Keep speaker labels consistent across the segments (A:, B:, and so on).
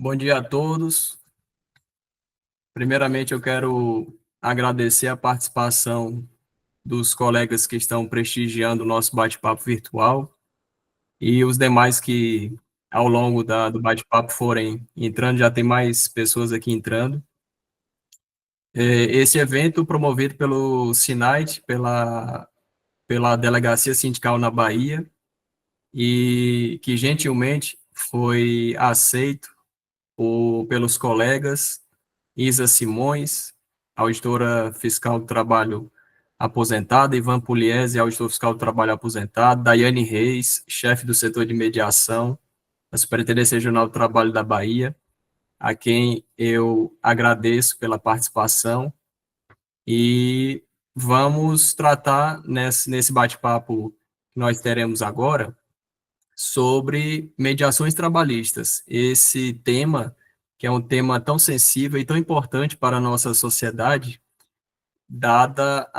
A: Bom dia a todos. Primeiramente, eu quero agradecer a participação dos colegas que estão prestigiando o nosso bate-papo virtual e os demais que, ao longo do bate-papo, forem entrando. Já tem mais pessoas aqui entrando. Esse evento, promovido pelo SINAIT, pela Delegacia Sindical na Bahia, e que gentilmente foi aceito pelos colegas Isa Simões, auditora fiscal do trabalho aposentada, Ivan Pugliese, auditor fiscal do trabalho aposentado, Daiane Reis, chefe do setor de mediação da Superintendência Regional do Trabalho da Bahia, a quem eu agradeço pela participação, e vamos tratar nesse bate-papo que nós teremos agora sobre mediações trabalhistas. Esse tema, que é um tema tão sensível e tão importante para a nossa sociedade, dada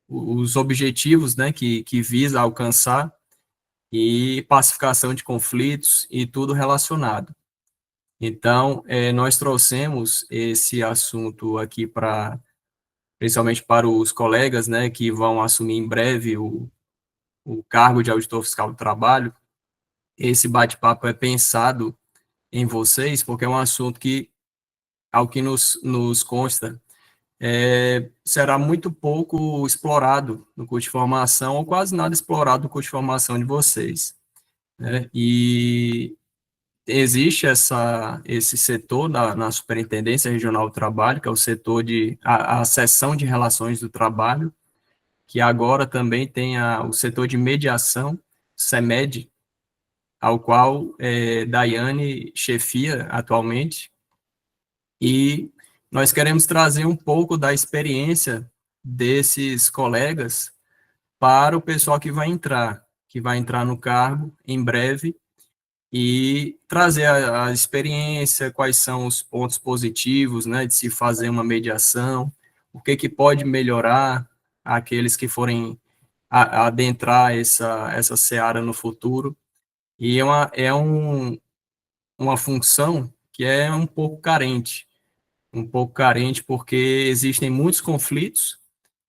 A: os objetivos, né, que visa alcançar, e pacificação de conflitos e tudo relacionado. Então, nós trouxemos esse assunto aqui principalmente para os colegas, né, que vão assumir em breve o cargo de auditor fiscal do trabalho. Esse bate-papo é pensado em vocês, porque é um assunto que, ao que nos consta, será muito pouco explorado no curso de formação, ou quase nada explorado no curso de formação de vocês, né? E existe esse setor na Superintendência Regional do Trabalho, que é o setor a seção de relações do trabalho, que agora também tem o setor de mediação, SEMED, ao qual Daiane chefia atualmente, e nós queremos trazer um pouco da experiência desses colegas para o pessoal que vai entrar no cargo em breve, e trazer a experiência, quais são os pontos positivos, né, de se fazer uma mediação, o que pode melhorar aqueles que forem adentrar essa seara no futuro. E uma função que é um pouco carente porque existem muitos conflitos,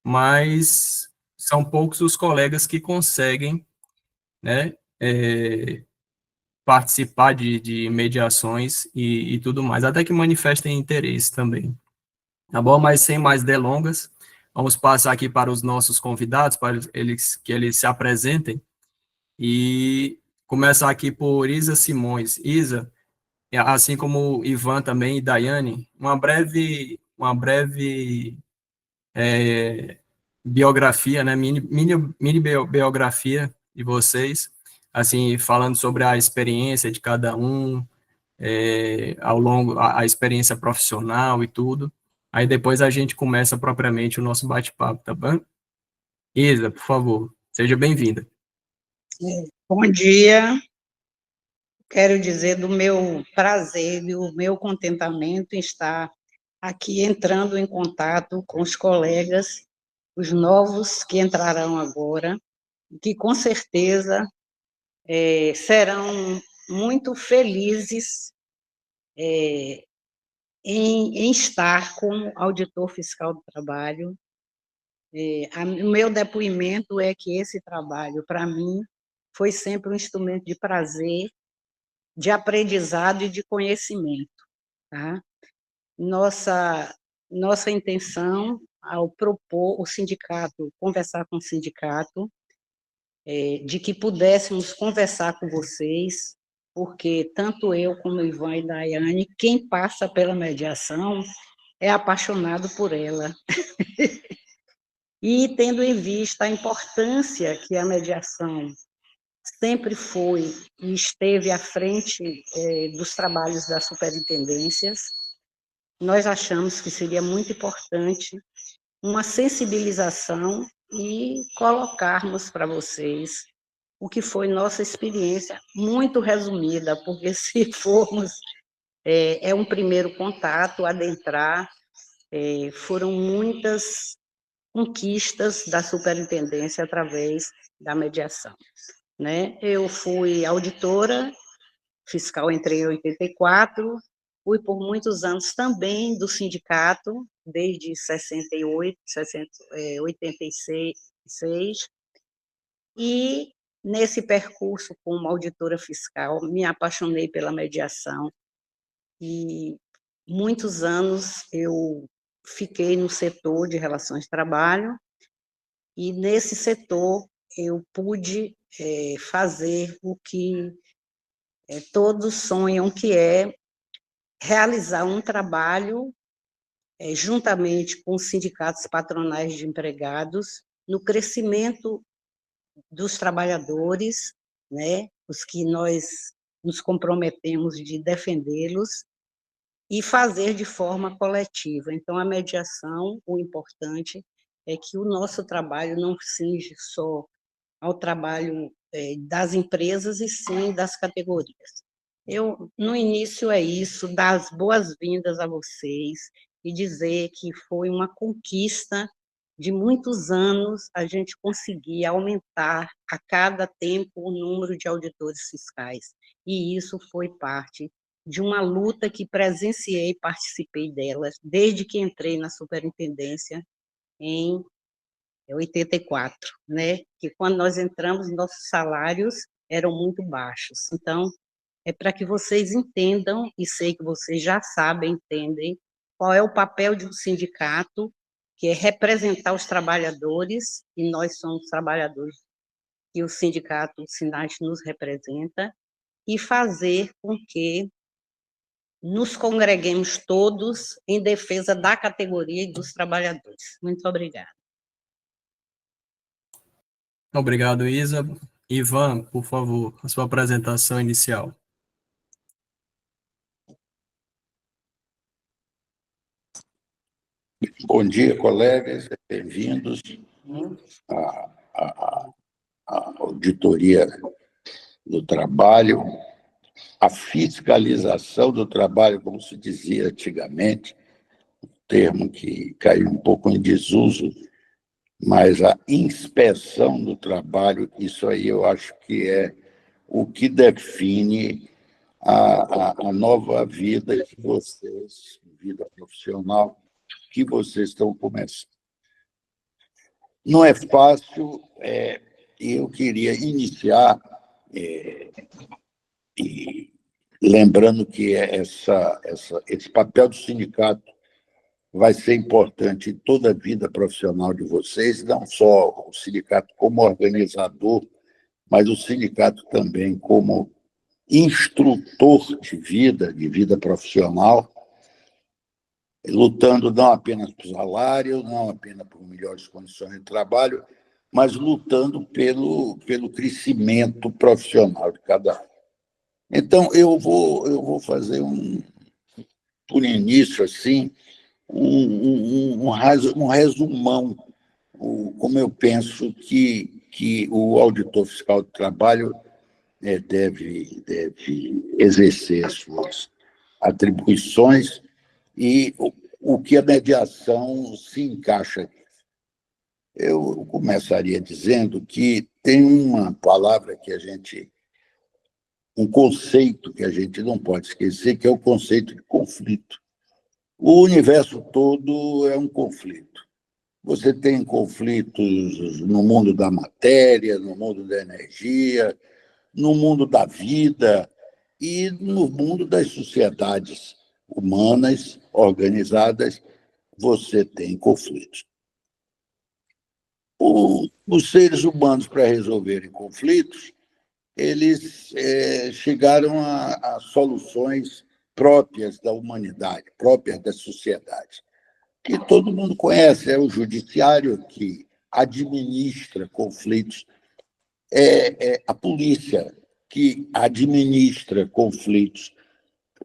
A: mas são poucos os colegas que conseguem, né, participar de mediações e tudo mais, até que manifestem interesse também. Tá bom? Mas sem mais delongas, vamos passar aqui para os nossos convidados, para que eles se apresentem, e começar aqui por Isa Simões. Isa, assim como Ivan também e Daiane, uma breve biografia, né, mini biografia de vocês, assim, falando sobre a experiência de cada um, ao longo, a experiência profissional e tudo. Aí depois a gente começa propriamente o nosso bate-papo, tá bom? Isa, por favor, seja bem-vinda.
B: Bom dia. Quero dizer do meu prazer e o meu contentamento em estar aqui entrando em contato com os colegas, os novos que entrarão agora, que com certeza serão muito felizes em estar como auditor fiscal do trabalho. O meu depoimento é que esse trabalho, para mim, foi sempre um instrumento de prazer, de aprendizado e de conhecimento. Tá? Nossa intenção, ao propor o sindicato, conversar com o sindicato, de que pudéssemos conversar com vocês, porque tanto eu como o Ivan e a Daiane, quem passa pela mediação é apaixonado por ela. E tendo em vista a importância que a mediação sempre foi e esteve à frente dos trabalhos das superintendências, nós achamos que seria muito importante uma sensibilização e colocarmos para vocês o que foi nossa experiência, muito resumida, porque se formos, é um primeiro contato, adentrar, foram muitas conquistas da superintendência através da mediação. Né? Eu fui auditora fiscal entrei em 84, fui por muitos anos também do sindicato, desde 68, 86, e nesse percurso como auditora fiscal, me apaixonei pela mediação, e muitos anos eu fiquei no setor de relações de trabalho, e nesse setor eu pude fazer o que todos sonham, que é realizar um trabalho juntamente com os sindicatos patronais de empregados no crescimento dos trabalhadores, né, os que nós nos comprometemos de defendê-los e fazer de forma coletiva. Então, a mediação, o importante é que o nosso trabalho não cinge só ao trabalho das empresas e sim das categorias. No início, é isso, dar as boas-vindas a vocês e dizer que foi uma conquista de muitos anos a gente conseguir aumentar a cada tempo o número de auditores fiscais. E isso foi parte de uma luta que presenciei e participei delas desde que entrei na superintendência em 84, né? Que quando nós entramos, nossos salários eram muito baixos. Então, é para que vocês entendam, e sei que vocês já sabem, entendem, qual é o papel de um sindicato, que é representar os trabalhadores, e nós somos trabalhadores, e o sindicato, o SINAT, nos representa, e fazer com que nos congreguemos todos em defesa da categoria e dos trabalhadores. Muito obrigada.
A: Obrigado, Isa. Ivan, por favor, a sua apresentação inicial.
C: Bom dia, colegas, bem-vindos à auditoria do trabalho, a fiscalização do trabalho, como se dizia antigamente, um termo que caiu um pouco em desuso, mas a inspeção do trabalho, isso aí eu acho que é o que define a nova vida de vocês, vida profissional, que vocês estão começando. Não é fácil, eu queria iniciar lembrando que esse papel do sindicato vai ser importante em toda a vida profissional de vocês, não só o sindicato como organizador, mas o sindicato também como instrutor de vida profissional, lutando não apenas por salário, não apenas por melhores condições de trabalho, mas lutando pelo crescimento profissional de cada um. Então, eu vou fazer por início, assim, um resumão, como eu penso que o auditor fiscal do trabalho deve exercer as suas atribuições e o que a mediação se encaixa nisso. Eu começaria dizendo que tem uma palavra um conceito que a gente não pode esquecer, que é o conceito de conflito. O universo todo é um conflito. Você tem conflitos no mundo da matéria, no mundo da energia, no mundo da vida e no mundo das sociedades humanas organizadas, você tem conflitos. Os seres humanos, para resolverem conflitos, eles chegaram a soluções próprias da humanidade, próprias da sociedade, que todo mundo conhece, é o judiciário que administra conflitos, é a polícia que administra conflitos.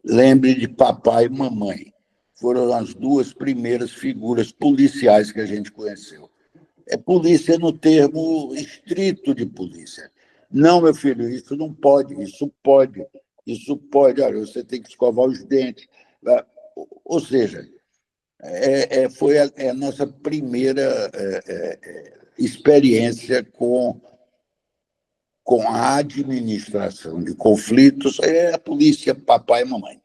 C: Lembre de papai e mamãe, foram as duas primeiras figuras policiais que a gente conheceu. É polícia no termo estrito de polícia. Não, meu filho, isso não pode, isso pode, olha, você tem que escovar os dentes. Ou seja, foi a nossa primeira experiência com com a administração de conflitos é a polícia, papai e mamãe.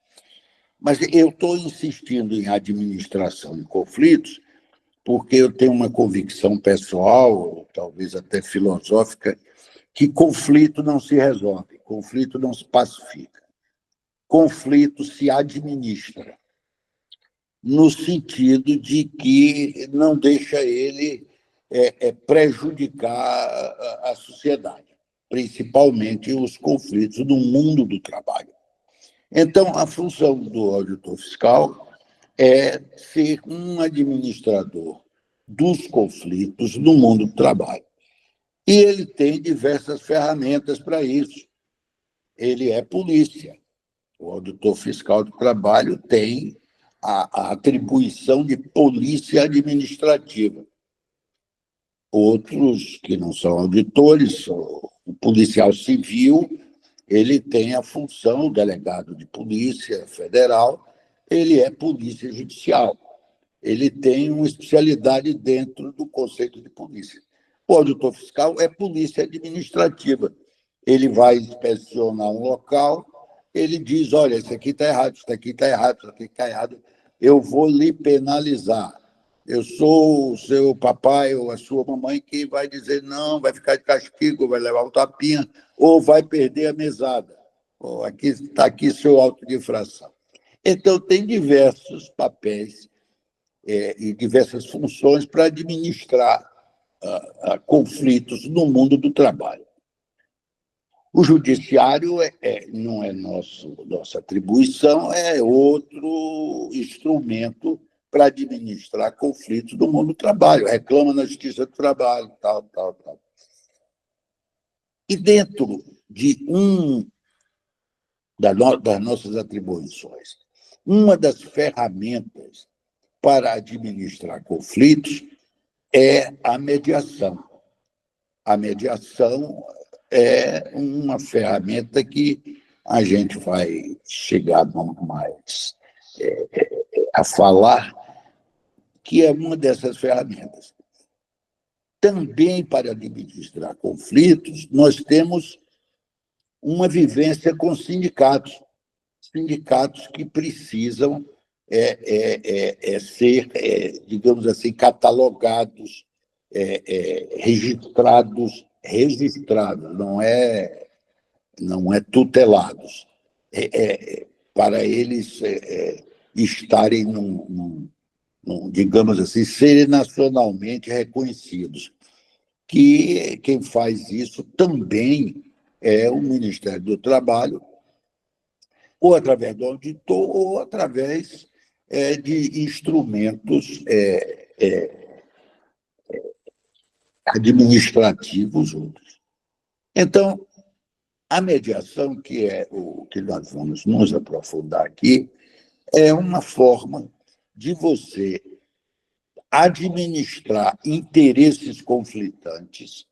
C: Mas eu estou insistindo em administração de conflitos porque eu tenho uma convicção pessoal, talvez até filosófica, que conflito não se resolve, conflito não se pacifica. Conflito se administra, no sentido de que não deixa ele prejudicar a sociedade, principalmente os conflitos no mundo do trabalho. Então, a função do auditor fiscal é ser um administrador dos conflitos no mundo do trabalho. E ele tem diversas ferramentas para isso. Ele é polícia. O auditor fiscal do trabalho tem a atribuição de polícia administrativa. Outros que não são auditores, o policial civil, ele tem a função, o delegado de polícia federal, ele é polícia judicial. Ele tem uma especialidade dentro do conceito de polícia. O auditor fiscal é polícia administrativa. Ele vai inspecionar um local, ele diz, olha, isso aqui está errado, isso aqui está errado, isso aqui está errado, eu vou lhe penalizar. Eu sou o seu papai ou a sua mamãe que vai dizer não, vai ficar de castigo, vai levar um tapinha, ou vai perder a mesada. Ou aqui está aqui seu auto de infração. Então, tem diversos papéis e diversas funções para administrar conflitos no mundo do trabalho. O judiciário não é nossa atribuição, é outro instrumento para administrar conflitos no mundo do trabalho, reclama na Justiça do Trabalho, tal. E dentro de das nossas atribuições, uma das ferramentas para administrar conflitos é a mediação. A mediação é uma ferramenta que a gente vai chegar mais a falar, que é uma dessas ferramentas. Também para administrar conflitos, nós temos uma vivência com sindicatos que precisam ser, digamos assim, catalogados, registrados, não é tutelados, para eles estarem digamos assim, serem nacionalmente reconhecidos. Que quem faz isso também é o Ministério do Trabalho, ou através do auditor, ou através de instrumentos administrativos outros. Então, a mediação, que é o que nós vamos nos aprofundar aqui, é uma forma de você administrar interesses conflitantes,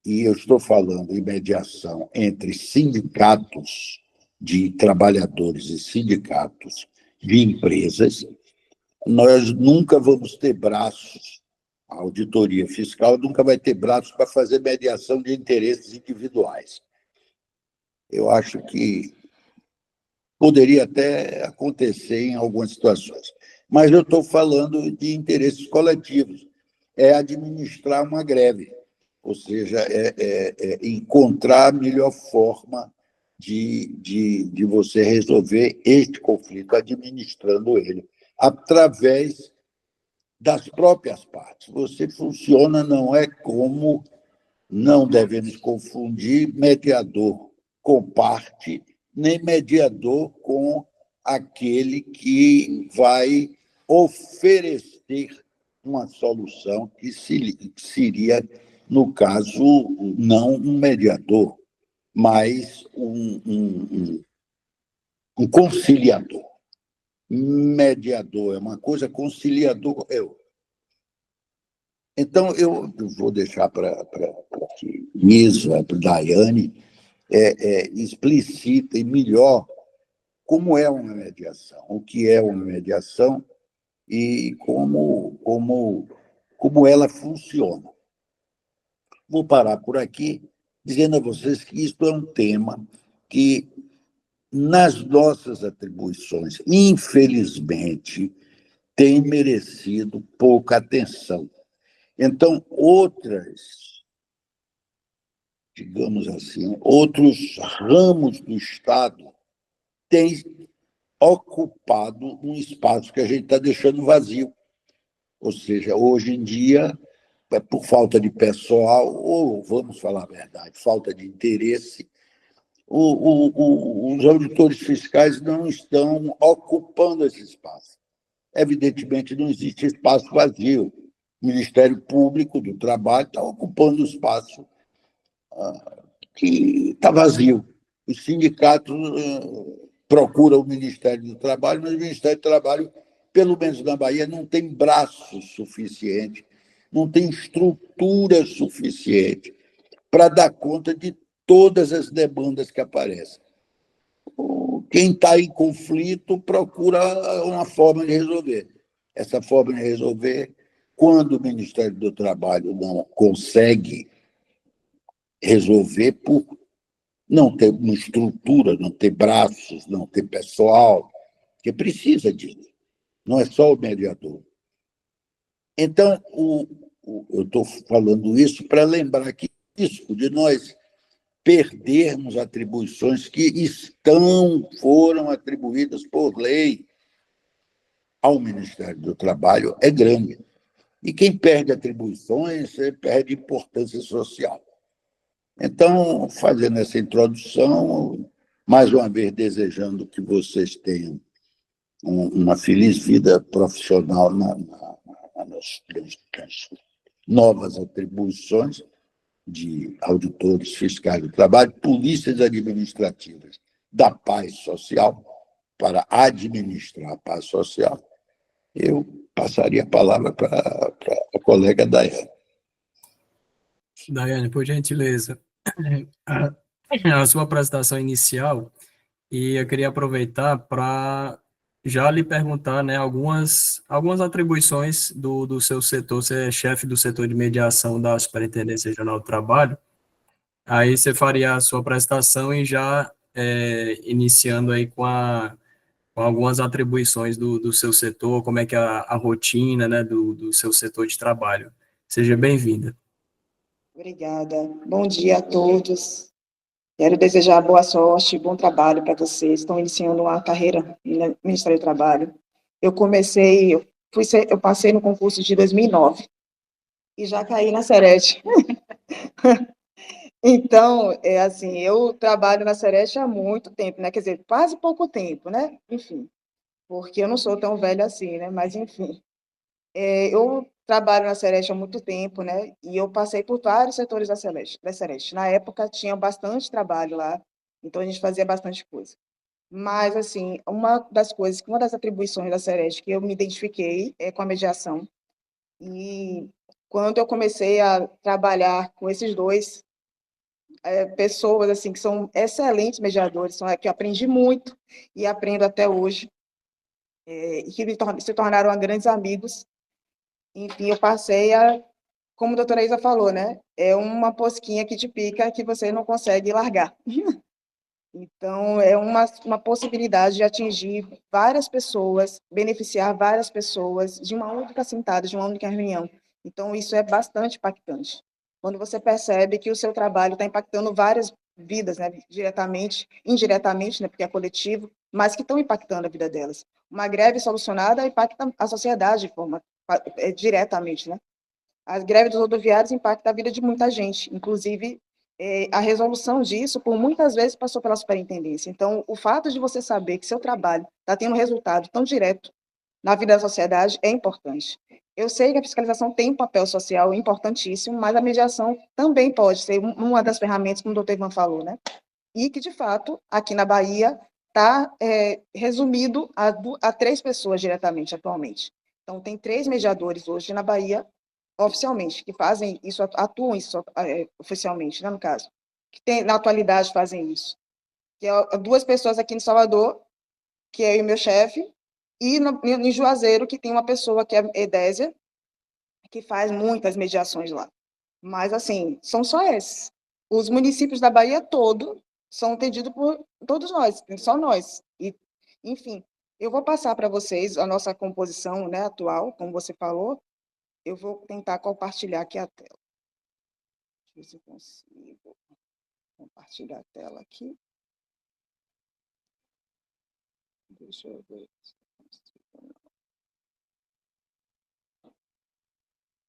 C: e eu estou falando em mediação entre sindicatos de trabalhadores e sindicatos de empresas. Nós nunca vamos ter braços, a auditoria fiscal nunca vai ter braços para fazer mediação de interesses individuais. Eu acho que poderia até acontecer em algumas situações. Mas eu estou falando de interesses coletivos. É administrar uma greve, ou seja, encontrar a melhor forma de você resolver este conflito, administrando ele, através das próprias partes. Você funciona, não devemos confundir mediador com parte, nem mediador com aquele que vai oferecer uma solução que seria, no caso, não um mediador, mas um conciliador. Mediador é uma coisa, conciliador é outra. Então, eu vou deixar para que Isa, para Daiane, explicita melhor como é uma mediação, o que é uma mediação e como ela funciona. Vou parar por aqui, dizendo a vocês que isso é um tema que, nas nossas atribuições, infelizmente, tem merecido pouca atenção. Então, digamos assim, outros ramos do Estado têm ocupado um espaço que a gente está deixando vazio. Ou seja, hoje em dia, é por falta de pessoal, ou, vamos falar a verdade, falta de interesse, os auditores fiscais não estão ocupando esse espaço. Evidentemente, não existe espaço vazio. O Ministério Público do Trabalho está ocupando o espaço que está vazio. Os sindicatos procuram o Ministério do Trabalho, mas o Ministério do Trabalho, pelo menos na Bahia, não tem braço suficiente, não tem estrutura suficiente para dar conta de todas as demandas que aparecem. Quem está em conflito procura uma forma de resolver. Essa forma de resolver, quando o Ministério do Trabalho não consegue resolver por não ter uma estrutura, não ter braços, não ter pessoal, que precisa disso. Não é só o mediador. Então, eu estou falando isso para lembrar que isso de nós perdermos atribuições que foram atribuídas por lei ao Ministério do Trabalho é grande. E quem perde atribuições perde importância social. Então, fazendo essa introdução, mais uma vez desejando que vocês tenham uma feliz vida profissional nas novas atribuições de auditores fiscais do trabalho, polícias administrativas da paz social, para administrar a paz social. Eu passaria a palavra para a colega Daiane.
A: Daiane, por gentileza, a, a sua apresentação inicial, e eu queria aproveitar para já lhe perguntar, né, algumas atribuições do seu setor. Você é chefe do setor de mediação da Superintendência Regional do Trabalho. Aí você faria a sua apresentação e já iniciando aí com algumas atribuições do seu setor, como é que é a rotina, né, do seu setor de trabalho. Seja bem-vinda.
D: Obrigada. Bom dia a todos. Quero desejar boa sorte, bom trabalho para vocês. Estão iniciando uma carreira no Ministério do Trabalho. Eu passei no concurso de 2009 e já caí na Serete. Então, assim, eu trabalho na Serete há muito tempo, né? Quer dizer, quase pouco tempo, né? Enfim, porque eu não sou tão velha assim, né? Mas, enfim. Eu trabalho na Sereste há muito tempo, né? E eu passei por vários setores da Sereste. Na época, tinha bastante trabalho lá, então a gente fazia bastante coisa. Mas, assim, uma das atribuições da Sereste que eu me identifiquei é com a mediação. E quando eu comecei a trabalhar com esses dois, pessoas, assim, que são excelentes mediadores, que eu aprendi muito e aprendo até hoje, e que se tornaram grandes amigos. Enfim, eu passei como a doutora Isa falou, né? É uma posquinha que te pica que você não consegue largar. Então, é uma possibilidade de atingir várias pessoas, beneficiar várias pessoas de uma única sentada, de uma única reunião. Então, isso é bastante impactante. Quando você percebe que o seu trabalho está impactando várias vidas, né? Diretamente, indiretamente, né? Porque é coletivo, mas que estão impactando a vida delas. Uma greve solucionada impacta a sociedade de forma diretamente, né? A greve dos rodoviários impacta a vida de muita gente, inclusive a resolução disso, por muitas vezes, passou pela superintendência. Então, o fato de você saber que seu trabalho está tendo um resultado tão direto na vida da sociedade é importante. Eu sei que a fiscalização tem um papel social importantíssimo, mas a mediação também pode ser uma das ferramentas, como o doutor Ivan falou, né? E que, de fato, aqui na Bahia, está resumido a 3 pessoas diretamente, atualmente. Então, tem 3 mediadores hoje na Bahia, oficialmente, que fazem isso, atuam isso oficialmente, né, no caso, que na atualidade fazem isso. Que é 2 pessoas aqui em Salvador, que é eu e meu chefe, e em Juazeiro, que tem uma pessoa que é Edésia, que faz muitas mediações lá. Mas, assim, são só esses. Os municípios da Bahia todo são atendidos por todos nós, só nós. E, enfim, eu vou passar para vocês a nossa composição, né, atual, como você falou. Eu vou tentar compartilhar aqui a tela. Deixa eu ver se eu consigo compartilhar a tela aqui. Deixa eu ver.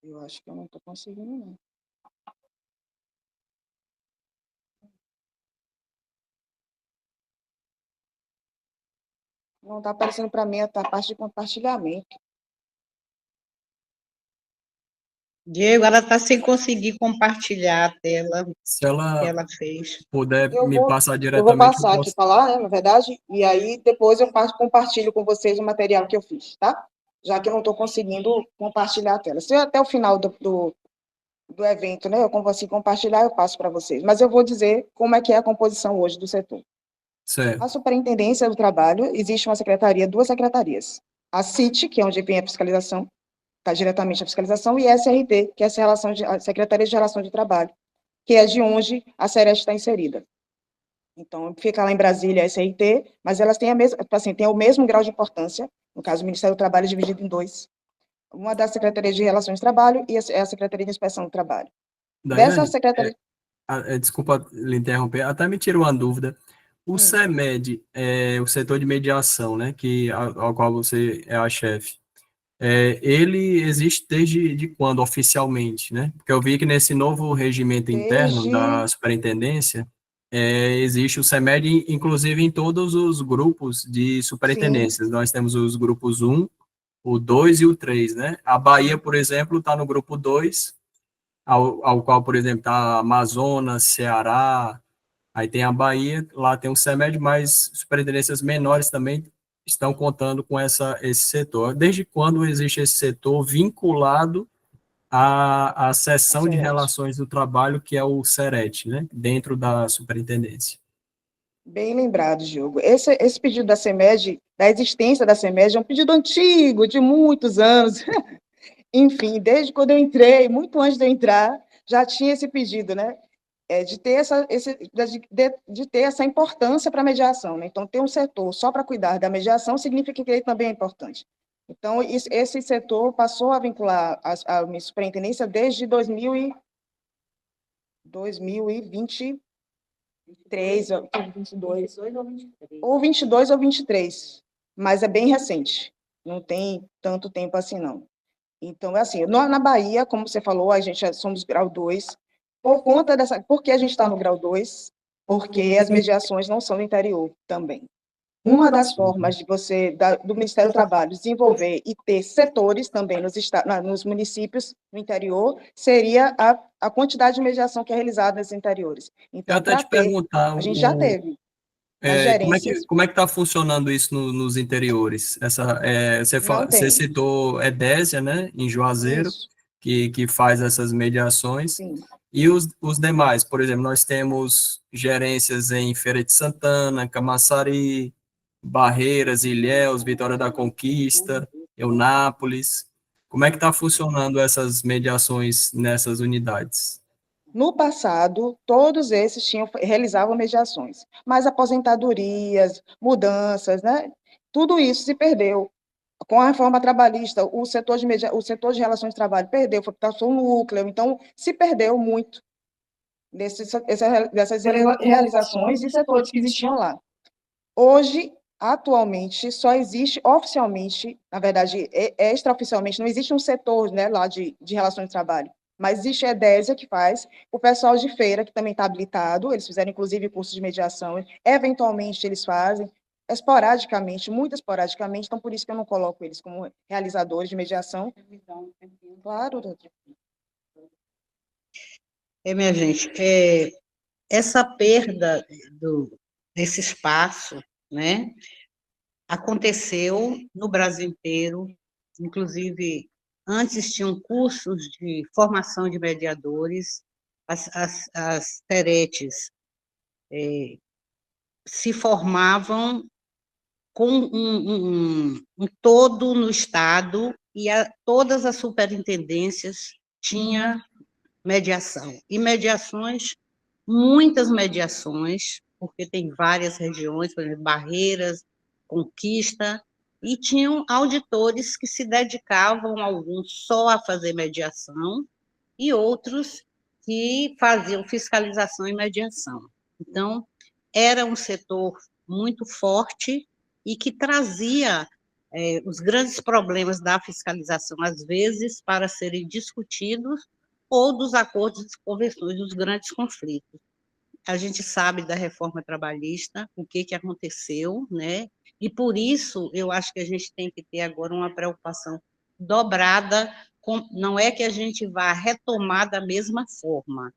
D: Eu acho que eu não estou conseguindo, não. Não está aparecendo para mim a parte de compartilhamento.
B: Diego, ela está sem conseguir compartilhar a tela
A: Se
B: que
A: ela
B: ela fez.
A: puder
D: Eu
A: me
D: vou,
A: passar
D: eu vou
A: diretamente, eu
D: passar aqui
A: posso.
D: para lá, né, na verdade, e aí depois eu compartilho com vocês o material que eu fiz, tá? Já que eu não estou conseguindo compartilhar a tela. Se até o final do evento, né, eu consigo compartilhar, eu passo para vocês. Mas eu vou dizer como é que é a composição hoje do setor.
A: Certo.
D: A Superintendência do Trabalho, existe uma secretaria, duas secretarias. A CIT, que é onde vem a fiscalização, está diretamente a fiscalização, e a SRT, que é a Secretaria de Relação de Trabalho, que é de onde a Sereste está inserida. Então, fica lá em Brasília a SRT, mas elas têm, assim, têm o mesmo grau de importância, no caso, o Ministério do Trabalho é dividido em dois. Uma da Secretaria de Relações de Trabalho e a Secretaria de Inspeção do Trabalho. Dessa
A: Daiane,
D: secretaria...
A: desculpa lhe interromper, até me tira uma dúvida. O CEMED, o setor de mediação, né, ao qual você é a chefe, ele existe desde de quando, oficialmente, né? Porque eu vi que nesse novo regimento interno
D: Desde...
A: da superintendência, existe o CEMED, inclusive em todos os grupos de
D: Sim,
A: superintendências. Nós temos os grupos 1, o 2 e o 3, né? A Bahia, por exemplo, está no grupo 2, ao qual, por exemplo, está Amazonas, Ceará, aí tem a Bahia, lá tem o CEMED, mas superintendências menores também estão contando com esse setor. Desde quando existe esse setor vinculado à
D: a
A: seção de
D: Sereste.
A: relações do trabalho, que é o SERET, né, dentro da superintendência?
D: Bem lembrado, Diogo. Esse pedido da CEMED, da existência da CEMED, é um pedido antigo, de muitos anos. Enfim, desde quando eu entrei, muito antes de eu entrar, já tinha esse pedido, né? De ter essa importância para a mediação, né? Então, ter um setor só para cuidar da mediação significa que ele também é importante. Então, esse setor passou a vincular a minha superintendência desde 2023, ou 22, ou 22 ou 23, mas é bem recente, não tem tanto tempo assim, não. Então, é assim, na Bahia, como você falou, a gente somos grau 2, por que a gente está no grau 2? Porque as mediações não são do interior também. Uma das formas de do Ministério do Trabalho, desenvolver e ter setores também nos municípios no interior, seria a quantidade de mediação que é realizada nos interiores.
A: Eu
D: Então,
A: até
D: para
A: te
D: ter,
A: perguntar,
D: a gente já teve as gerências,
A: como é que está funcionando isso nos interiores?
D: não
A: Você
D: tem.
A: citou Edésia, né, em Juazeiro,
D: Isso,
A: que faz essas mediações,
D: sim.
A: e os demais, por exemplo, nós temos gerências em Feira de Santana, Camaçari, Barreiras, Ilhéus, Vitória da Conquista, Eunápolis. Como é que está funcionando essas mediações nessas unidades?
D: No passado, todos esses realizavam mediações, mas aposentadorias, mudanças, né? Tudo isso se perdeu. Com a reforma trabalhista, o setor de relações de trabalho perdeu, passou um núcleo, então se perdeu muito dessas realizações e setores que existiam lá. Hoje, atualmente, só existe oficialmente, na verdade, extraoficialmente, não existe um setor, né, lá de relações de trabalho, mas existe a EDESIA, que faz, o pessoal de feira, que também está habilitado, eles fizeram, inclusive, cursos de mediação, eventualmente eles fazem, esporadicamente, muito esporadicamente, então por isso que eu não coloco eles como realizadores de mediação. Claro, doutor.
B: Minha gente, essa perda desse espaço, né, aconteceu no Brasil inteiro, inclusive antes tinham cursos de formação de mediadores, as teretes se formavam com um todo no Estado e todas as superintendências tinham mediação. E mediações muitas mediações, porque tem várias regiões, por exemplo, Barreiras, Conquista, e tinham auditores que se dedicavam, alguns só a fazer mediação, e outros que faziam fiscalização e mediação. Então, era um setor muito forte e que trazia os grandes problemas da fiscalização, às vezes, para serem discutidos, ou dos acordos e convenções, dos grandes conflitos. A gente sabe da reforma trabalhista, o que aconteceu, né? E por isso eu acho que a gente tem que ter agora uma preocupação dobrada, não é que a gente vá retomar da mesma forma,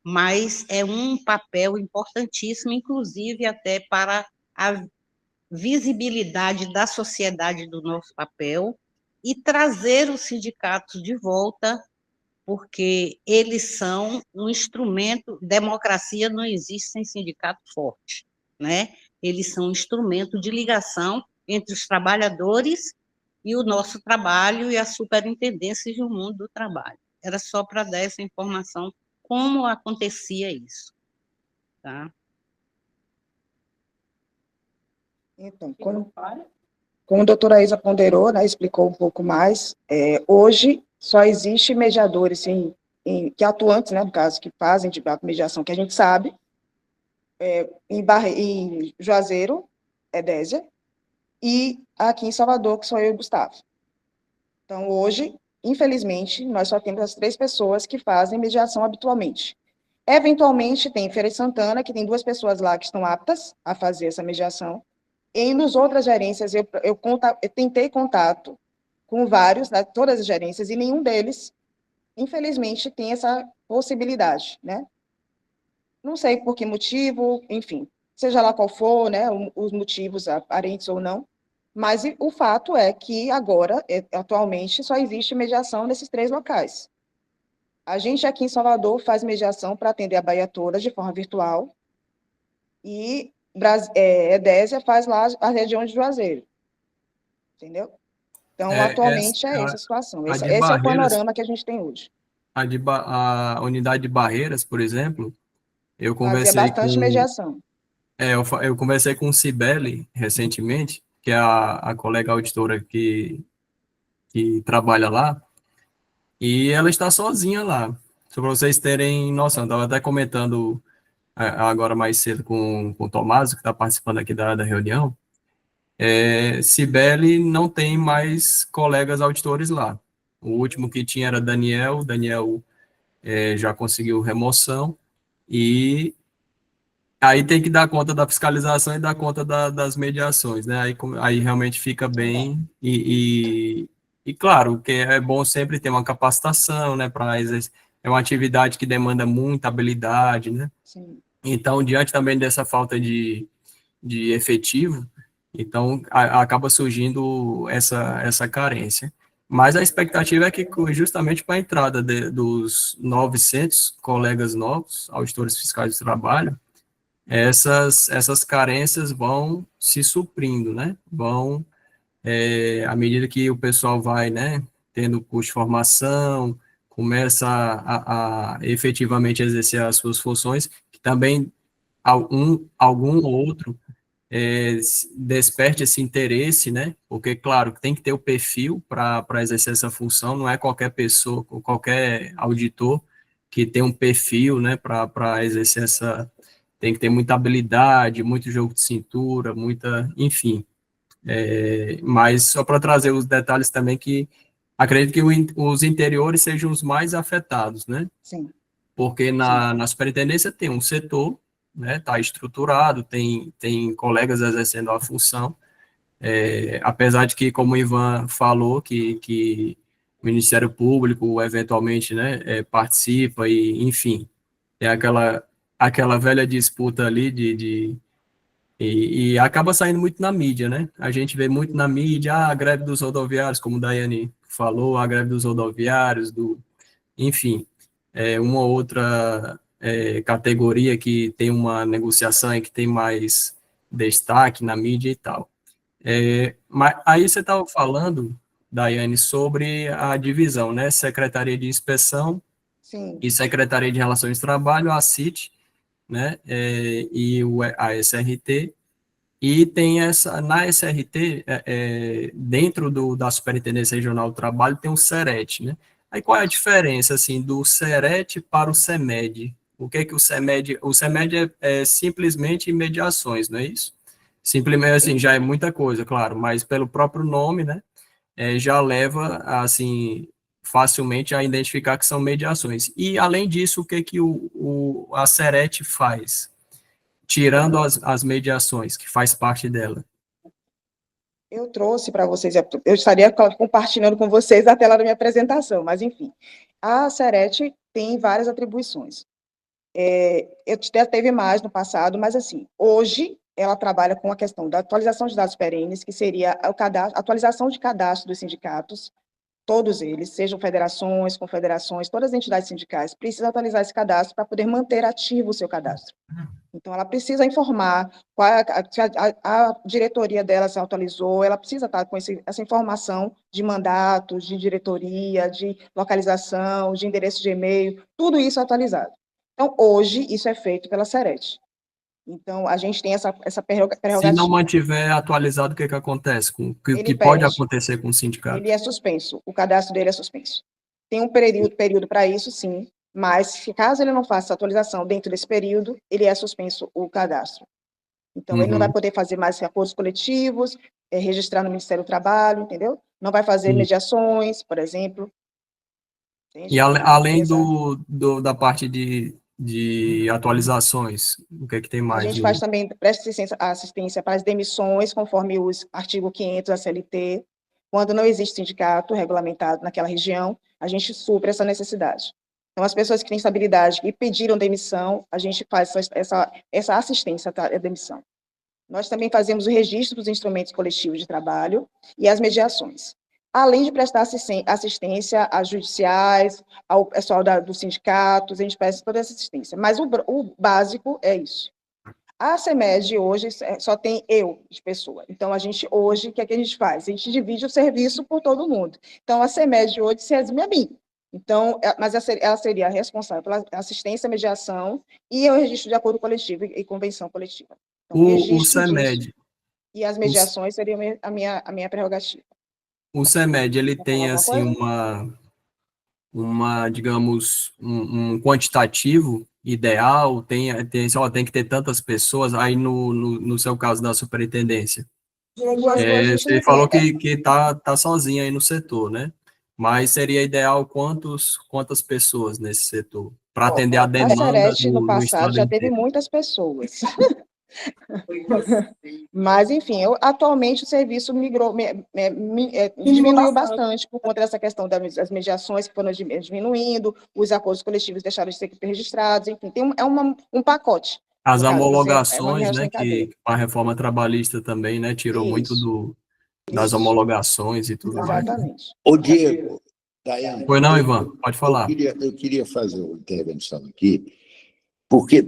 B: mas é um papel importantíssimo, inclusive até para a visibilidade da sociedade do nosso papel e trazer os sindicatos de volta, porque eles são um instrumento, democracia não existe sem sindicato forte, né? Eles são um instrumento de ligação entre os trabalhadores e o nosso trabalho e as superintendências do mundo do trabalho. Era só para dar essa informação, como acontecia isso, tá?
D: Então, como a doutora Isa ponderou, né, explicou um pouco mais, hoje só existe mediadores que atuantes, né, no caso, que fazem de mediação, que a gente sabe, em Juazeiro, Edésia, e aqui em Salvador, que sou eu e o Gustavo. Então, hoje, infelizmente, nós só temos as 3 pessoas que fazem mediação habitualmente. Eventualmente, tem em Feira de Santana, que tem 2 pessoas lá que estão aptas a fazer essa mediação, e nas outras gerências, eu tentei contato com vários, né, todas as gerências, e nenhum deles, infelizmente, tem essa possibilidade, né? Não sei por que motivo, enfim, seja lá qual for, né, os motivos aparentes ou não, mas o fato é que agora, atualmente, só existe mediação nesses 3 locais. A gente aqui em Salvador faz mediação para atender a Bahia toda de forma virtual, e Edésia faz lá a região de Juazeiro, entendeu? Então, atualmente é essa a situação.
A: A de
D: Esse é o
A: Barreiras,
D: panorama que a gente tem hoje.
A: a unidade de Barreiras, por exemplo, eu
D: Fazia
A: conversei
D: bastante
A: com,
D: mediação.
A: eu conversei com Cibele recentemente, que é a colega auditora que trabalha lá, e ela está sozinha lá. Só para vocês terem noção, estava até comentando agora mais cedo com o Tomás, que está participando aqui da reunião. Cibele não tem mais colegas auditores lá. O último que tinha era Daniel já conseguiu remoção, e aí tem que dar conta da fiscalização e dar conta das mediações, né? Aí realmente fica bem, e claro, que é bom sempre ter uma capacitação, né? É uma atividade que demanda muita habilidade, né?
D: Sim.
A: Então, diante também dessa falta de efetivo, então acaba surgindo essa carência. Mas a expectativa é que, justamente com a entrada dos 900 colegas novos, auditores fiscais do trabalho, essas carências vão se suprindo, né? À medida que o pessoal vai, né, tendo curso de formação, começa a efetivamente exercer as suas funções, que também algum ou outro desperte esse interesse, né? Porque, claro, tem que ter o perfil para exercer essa função, não é qualquer pessoa, qualquer auditor que tem um perfil, né, para exercer essa. Tem que ter muita habilidade, muito jogo de cintura, enfim. Mas só para trazer os detalhes também, que acredito que os interiores sejam os mais afetados, né?
D: Sim.
A: Porque na superintendência tem um setor, né, está estruturado, tem colegas exercendo a função, apesar de que, como o Ivan falou, que o Ministério Público eventualmente, né, participa, e enfim, é aquela velha disputa ali e acaba saindo muito na mídia, né? A gente vê muito na mídia, a greve dos rodoviários, como o Daiane falou, a greve dos rodoviários, enfim, uma outra categoria que tem uma negociação e que tem mais destaque na mídia e tal. Mas aí você estava falando, Daiane, sobre a divisão, né? Secretaria de Inspeção
D: Sim.
A: e Secretaria de Relações de Trabalho, a CIT, né, e a SRT, e tem na SRT, dentro da Superintendência Regional do Trabalho, tem o SERET, né? Aí qual é a diferença, assim, do SERET para o CEMED? O que é que o CEMED... O CEMED é simplesmente mediações, não é isso? Simplesmente, assim, já é muita coisa, claro, mas pelo próprio nome, né, já leva, assim, facilmente a identificar que são mediações. E, além disso, o que é que a SERET faz? Tirando as mediações, que faz parte dela.
D: Eu trouxe para vocês, eu estaria compartilhando com vocês a tela da minha apresentação, mas, enfim, a SERET tem várias atribuições. Eu até teve mais no passado, mas, assim, hoje ela trabalha com a questão da atualização de dados perenes, que seria a atualização de cadastro dos sindicatos, todos eles, sejam federações, confederações, todas as entidades sindicais, precisam atualizar esse cadastro para poder manter ativo o seu cadastro. Então, ela precisa informar a diretoria dela se atualizou, ela precisa estar com essa informação de mandatos, de diretoria, de localização, de endereço de e-mail, tudo isso atualizado. Então, hoje, isso é feito pela SERET. Então, a gente tem essa prerrogativa.
A: Se não mantiver atualizado, o que acontece? O que pode acontecer com o sindicato?
D: Ele é suspenso, o cadastro dele é suspenso. Tem um período para isso, sim, mas caso ele não faça atualização dentro desse período, ele é suspenso o cadastro. Então, ele não vai poder fazer mais acordos coletivos, registrar no Ministério do Trabalho, entendeu? Não vai fazer mediações, por exemplo. Entende?
A: E além da parte de atualizações, o que é que tem mais?
D: A gente faz também, presta assistência para as demissões, conforme o artigo 500 da CLT. Quando não existe sindicato regulamentado naquela região, a gente supre essa necessidade. Então, as pessoas que têm estabilidade e pediram demissão, a gente faz essa assistência à demissão. Nós também fazemos o registro dos instrumentos coletivos de trabalho e as mediações. Além de prestar assistência às judiciais, ao pessoal dos sindicatos, a gente presta toda essa assistência. Mas o básico é isso. A CEMED hoje só tem eu de pessoa. Então, a gente hoje, o que é que a gente faz? A gente divide o serviço por todo mundo. Então, a CEMED hoje se resume a mim. Então, mas ela seria responsável pela assistência, mediação e o registro de acordo coletivo e convenção coletiva. Então,
A: o CEMED.
D: E as mediações seriam a minha prerrogativa.
A: O CEMED, ele tem, assim, digamos, um quantitativo ideal, tem que ter tantas pessoas, aí no seu caso da superintendência. Você falou que tá sozinho aí no setor, né? Mas seria ideal quantas pessoas nesse setor? Para atender a demanda
D: do estado no passado já teve muitas pessoas. Mas, enfim, atualmente o serviço diminuiu bastante por conta dessa questão das mediações que foram diminuindo, os acordos coletivos deixaram de ser registrados, enfim, um pacote.
A: As homologações, né, que a reforma trabalhista também, né, tirou muito das homologações e tudo mais.
D: Exatamente.
C: Ô, Diego, Daiane.
A: Pois não, Ivan, pode falar.
C: Eu queria fazer uma intervenção aqui, porque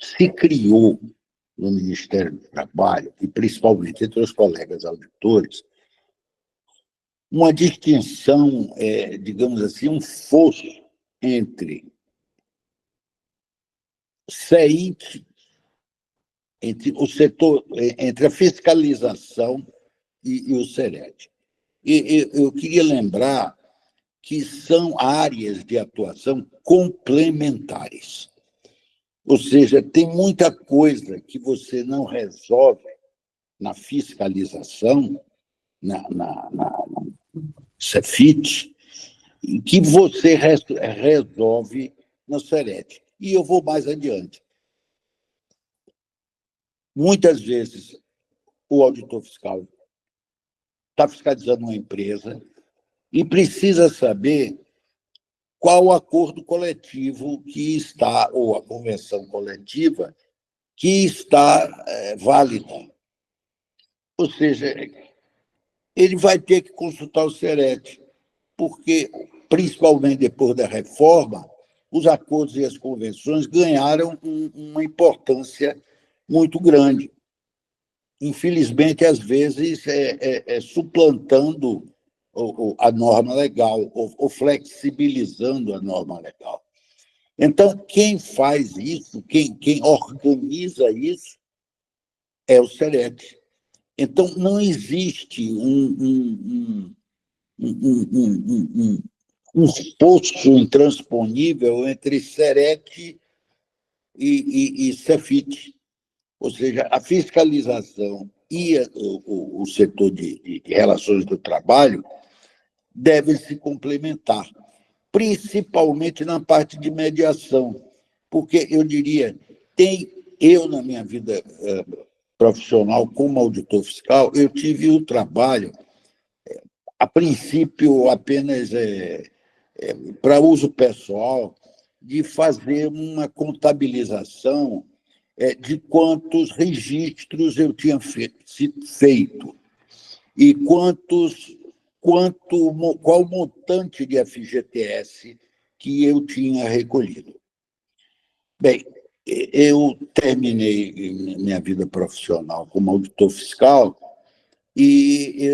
C: se criou no Ministério do Trabalho, e principalmente entre os colegas auditores, uma distinção, digamos assim, um fosso entre CEIT, entre o setor, entre a fiscalização e o SERET. E eu queria lembrar que são áreas de atuação complementares. Ou seja, tem muita coisa que você não resolve na fiscalização, na Cefit, que você resolve no SERET. E eu vou mais adiante. Muitas vezes, o auditor fiscal está fiscalizando uma empresa e precisa saber qual o acordo coletivo que está, ou a convenção coletiva que está válida. Ou seja, ele vai ter que consultar o SERET, porque, principalmente depois da reforma, os acordos e as convenções ganharam uma importância muito grande. Infelizmente, às vezes, suplantando a norma legal, ou flexibilizando a norma legal. Então, quem faz isso, quem organiza isso, é o SERET. Então, não existe um poço intransponível entre SERET e Cefit. Ou seja, a fiscalização e o setor de relações do trabalho devem se complementar, principalmente na parte de mediação, porque eu diria, eu na minha vida profissional como auditor fiscal, eu tive o trabalho, a princípio apenas para uso pessoal, de fazer uma contabilização de quantos registros eu tinha feito e qual o montante de FGTS que eu tinha recolhido. Bem, eu terminei minha vida profissional como auditor fiscal e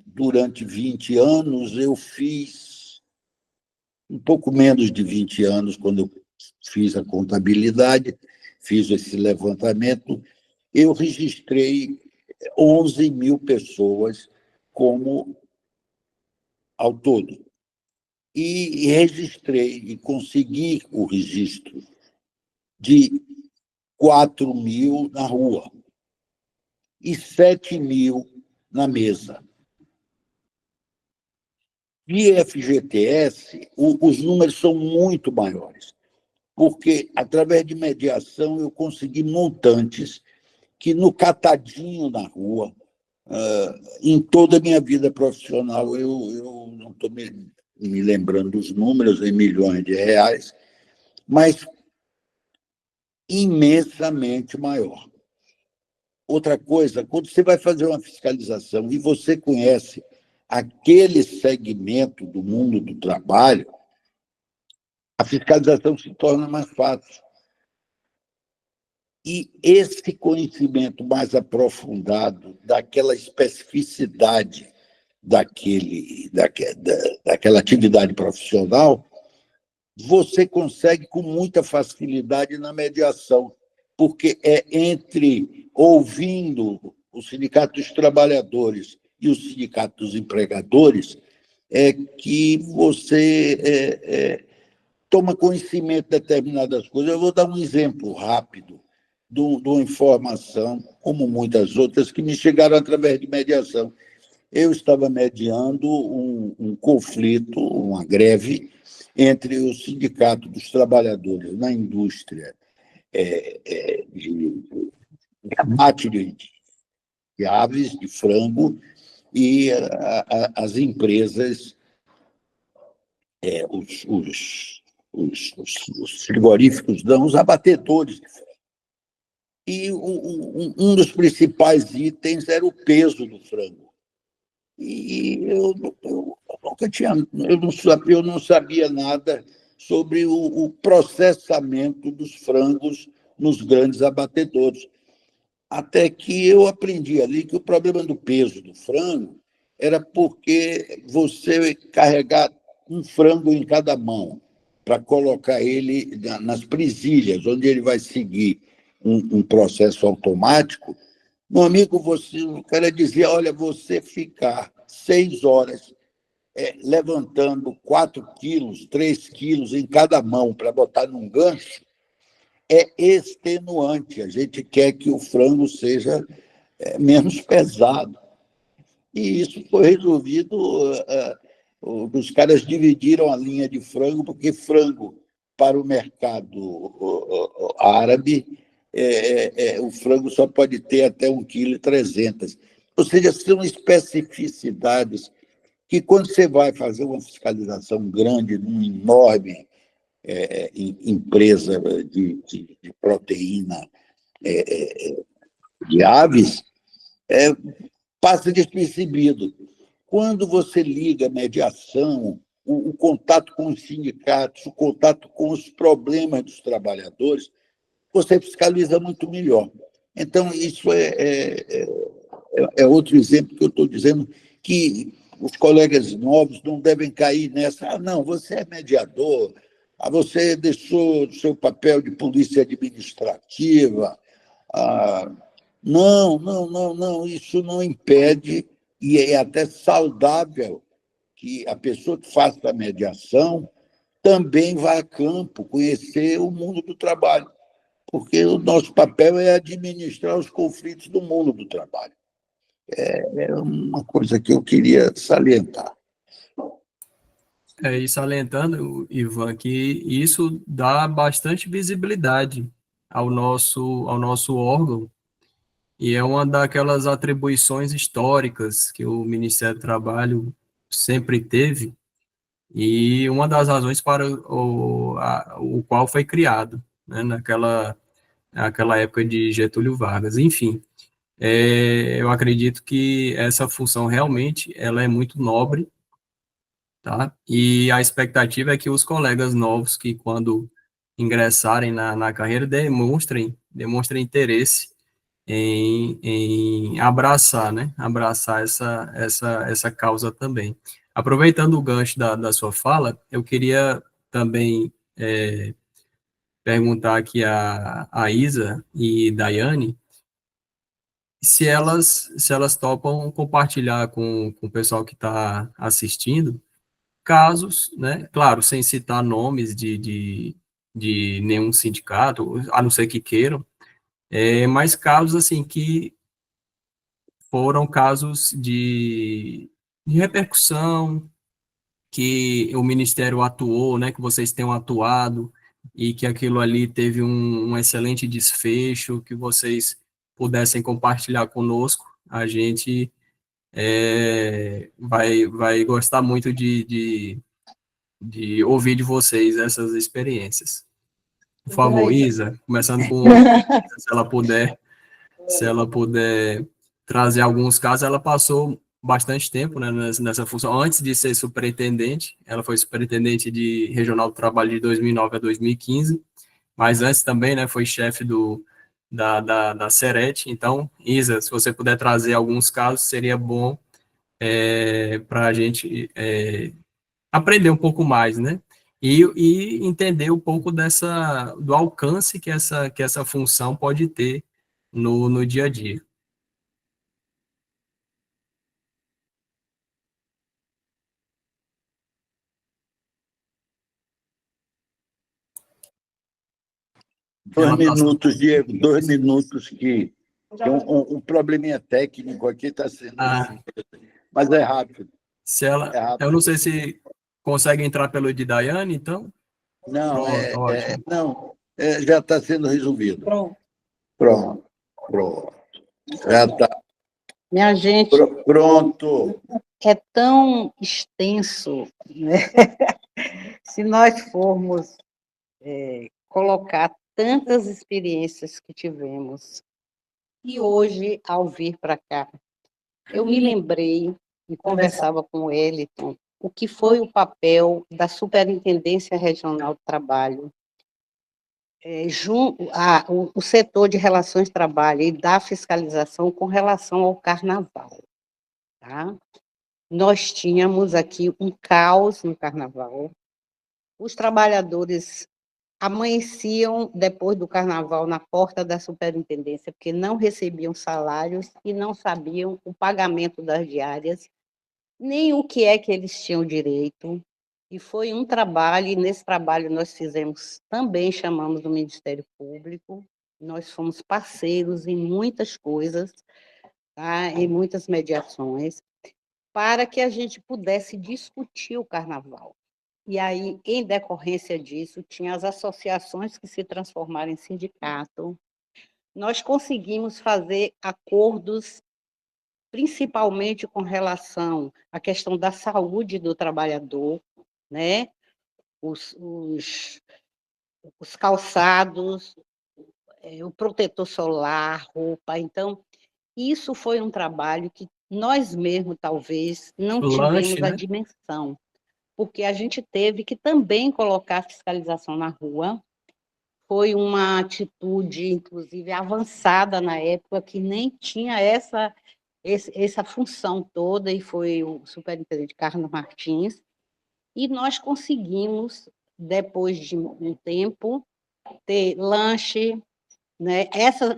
C: durante 20 anos, eu fiz um pouco menos de 20 anos, quando eu fiz a contabilidade, fiz esse levantamento, eu registrei 11 mil pessoas como ao todo. E registrei e consegui o registro de 4 mil na rua e 7 mil na mesa. De FGTS, os números são muito maiores, porque, através de mediação, eu consegui montantes que, no catadinho na rua, em toda a minha vida profissional, eu não estou me lembrando dos números, em milhões de reais, mas imensamente maior. Outra coisa, quando você vai fazer uma fiscalização e você conhece aquele segmento do mundo do trabalho, a fiscalização se torna mais fácil. E esse conhecimento mais aprofundado daquela especificidade daquela atividade profissional, você consegue com muita facilidade na mediação, porque é entre ouvindo o Sindicato dos Trabalhadores e o Sindicato dos Empregadores que você toma conhecimento de determinadas coisas. Eu vou dar um exemplo rápido de uma informação, como muitas outras, que me chegaram através de mediação. Eu estava mediando um conflito, uma greve, entre o Sindicato dos Trabalhadores na indústria de abate de aves, de frango, e as empresas, os frigoríficos, os abatedores de frango. E um dos principais itens era o peso do frango. E eu nunca tinha, eu não sabia nada sobre o processamento dos frangos nos grandes abatedores. Até que eu aprendi ali que o problema do peso do frango era porque você carregar um frango em cada mão para colocar ele nas presilhas, onde ele vai seguir um processo automático. Meu amigo, o cara dizia, olha, você ficar 6 horas levantando 4 quilos, 3 quilos em cada mão para botar num gancho, é extenuante. A gente quer que o frango seja menos pesado. E isso foi resolvido. Os caras dividiram a linha de frango, porque frango para o mercado árabe, o frango só pode ter até 1,3 kg. Ou seja, são especificidades que, quando você vai fazer uma fiscalização grande numa enorme empresa de proteína de aves, passa despercebido. Quando você liga a mediação, o contato com os sindicatos, o contato com os problemas dos trabalhadores, você fiscaliza muito melhor. Então, isso é outro exemplo que eu estou dizendo, que os colegas novos não devem cair nessa. Não, você é mediador, Você deixou seu papel de polícia administrativa. Ah, não, não, não, não, isso não impede, e é até saudável que a pessoa que faça a mediação também vá a campo, conhecer o mundo do trabalho, porque o nosso papel é administrar os conflitos do mundo do trabalho. É uma coisa que eu queria salientar.
A: E salientando, Ivan, que isso dá bastante visibilidade ao nosso órgão, e é uma daquelas atribuições históricas que o Ministério do Trabalho sempre teve, e uma das razões para o qual foi criado, né, naquela época de Getúlio Vargas. Enfim, eu acredito que essa função realmente ela é muito nobre, tá? E a expectativa é que os colegas novos que quando ingressarem na carreira demonstrem interesse em abraçar, né? Abraçar essa causa também. Aproveitando o gancho da sua fala, eu queria também perguntar aqui a Isa e Daiane se elas topam compartilhar com o pessoal que está assistindo casos, né? Claro, sem citar nomes de nenhum sindicato, a não ser que queiram, mas casos assim que foram casos de repercussão, que o Ministério atuou, né, que vocês tenham atuado, e que aquilo ali teve um excelente desfecho, que vocês pudessem compartilhar conosco, a gente vai gostar muito de ouvir de vocês essas experiências. Por favor, Isa, começando com se ela puder se ela puder trazer alguns casos, ela passou bastante tempo, né, nessa função. Antes de ser superintendente, ela foi superintendente de Regional do Trabalho de 2009 a 2015, mas antes também, né, foi chefe da Seret. Então, Isa, se você puder trazer alguns casos, seria bom para a gente aprender um pouco mais, né? E entender um pouco do alcance que essa função pode ter no dia a dia.
C: 2 minutos, Diego, 2 minutos que tem um probleminha técnico aqui está sendo
A: Ah,
C: mas é rápido,
A: se ela,
C: é
A: eu não
C: rápido.
A: sei se consegue entrar pelo de Daiane, então.
C: Não,
A: Pronto, ótimo.
C: não, já está sendo resolvido.
D: Pronto.
C: Pronto, pronto. Já está.
B: Minha gente,
C: Pronto.
B: é tão extenso, né? Se nós formos colocar tantas experiências que tivemos, e hoje, ao vir para cá, eu me lembrei e conversava com o Wellington o que foi o papel da Superintendência Regional do Trabalho, o setor de relações de trabalho e da fiscalização com relação ao carnaval. Tá? Nós tínhamos aqui um caos no carnaval, os trabalhadores amanheciam depois do carnaval na porta da superintendência, porque não recebiam salários e não sabiam o pagamento das diárias, nem o que é que eles tinham direito. E foi um trabalho, e nesse trabalho nós fizemos também, chamamos o Ministério Público, nós fomos parceiros em muitas coisas, tá? Em muitas mediações, para que a gente pudesse discutir o carnaval. E aí, em decorrência disso, tinha as associações que se transformaram em sindicato. Nós conseguimos fazer acordos, principalmente com relação à questão da saúde do trabalhador, né? Os calçados, o protetor solar, roupa. Então, isso foi um trabalho que nós mesmos, talvez, não
A: O lanche,
B: tivemos a
A: né?
B: dimensão, porque a gente teve que também colocar a fiscalização na rua. Foi uma atitude, inclusive, avançada na época, que nem tinha essa função toda, e foi o superintendente Carlos Martins, e nós conseguimos depois de um tempo, ter lanche, né?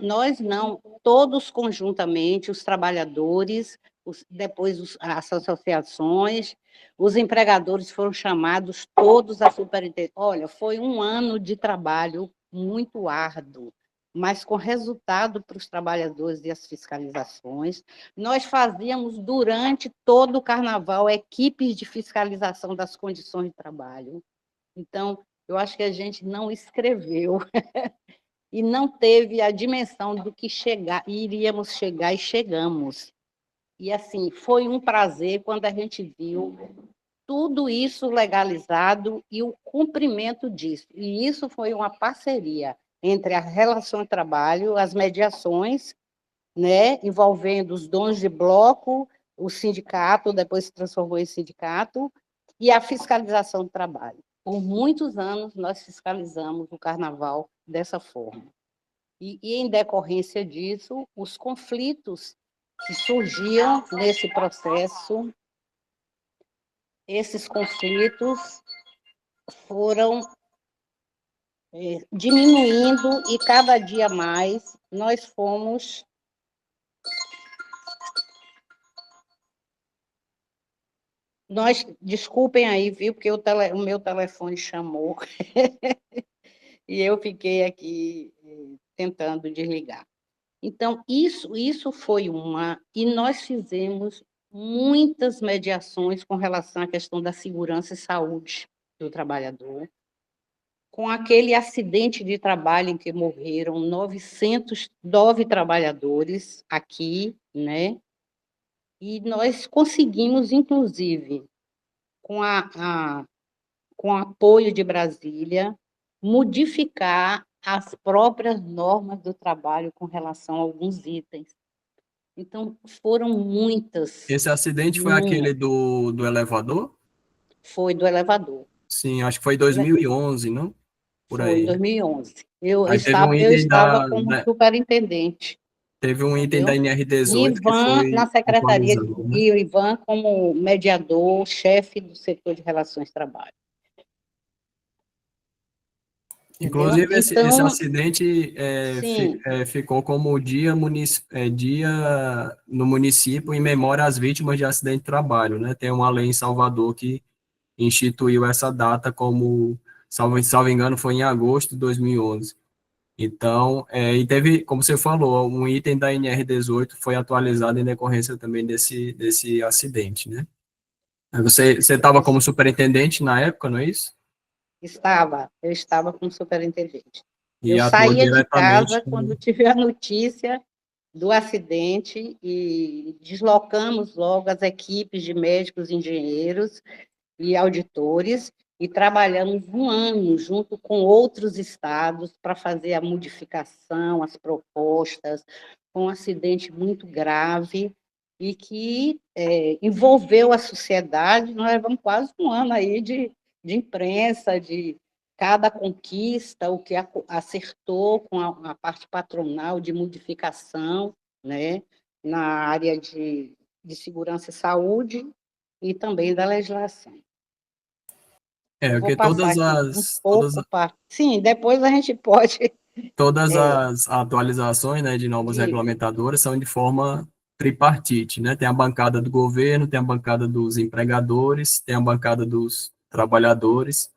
B: Nós não, todos conjuntamente, os trabalhadores, depois as associações, os empregadores foram chamados todos a superintendência. Olha, foi um ano de trabalho muito árduo, mas com resultado para os trabalhadores e as fiscalizações. Nós fazíamos, durante todo o carnaval, equipes de fiscalização das condições de trabalho. Então, eu acho que a gente não escreveu e não teve a dimensão do que iríamos chegar e chegamos. E, assim, foi um prazer quando a gente viu tudo isso legalizado e o cumprimento disso. E isso foi uma parceria entre a relação de trabalho, as mediações, né, envolvendo os donos de bloco, o sindicato, depois se transformou em sindicato, e a fiscalização do trabalho. Por muitos anos, nós fiscalizamos o carnaval dessa forma. E em decorrência disso, os conflitos que surgiam nesse processo, esses conflitos foram diminuindo e cada dia mais nós fomos desculpem aí, viu, porque o meu telefone chamou e eu fiquei aqui tentando desligar. Então, isso foi e nós fizemos muitas mediações com relação à questão da segurança e saúde do trabalhador, com aquele acidente de trabalho em que morreram 909 trabalhadores aqui, né? E nós conseguimos, inclusive, com com o apoio de Brasília, modificar as próprias normas do trabalho com relação a alguns itens. Então, foram muitas.
A: Esse acidente foi aquele do elevador?
B: Foi do elevador.
A: Sim, acho que foi em 2011, não? Por
B: Foi em
A: aí.
B: 2011. Eu
A: Aí teve um item
B: estava como superintendente.
A: teve um item
B: Entendeu?
A: da NR18 que
B: Ivan,
A: foi
B: na secretaria,
A: atualizado, né?
B: e o Ivan como mediador, chefe do setor de relações de trabalho. Entendeu?
A: Inclusive, esse
B: Então,
A: acidente
B: sim,
A: ficou como dia no município em memória às vítimas de acidente de trabalho, né? Tem uma lei em Salvador que instituiu essa data como, salvo engano, foi em agosto de 2011. Então, e teve, como você falou, um item da NR18 foi atualizado em decorrência também desse acidente, né? Você estava como superintendente na época, não é isso?
B: eu estava como superintendente.
A: E
B: Eu
A: atuou
B: saía de
A: diretamente
B: casa quando tive a notícia do acidente e deslocamos logo as equipes de médicos, engenheiros e auditores e trabalhamos um ano junto com outros estados para fazer a modificação, as propostas, um acidente muito grave e que envolveu a sociedade. Nós levamos quase um ano aí de imprensa, de cada conquista, o que acertou com a parte patronal de modificação, né, na área de segurança e saúde e também da legislação. Eu vou
A: porque
B: passar aqui um pouco para... Sim, depois a gente pode...
A: todas as atualizações, né, de normas
B: Diga.
A: regulamentadoras são de forma tripartite, né? Tem a bancada do governo, tem a bancada dos empregadores, tem a bancada dos trabalhadores.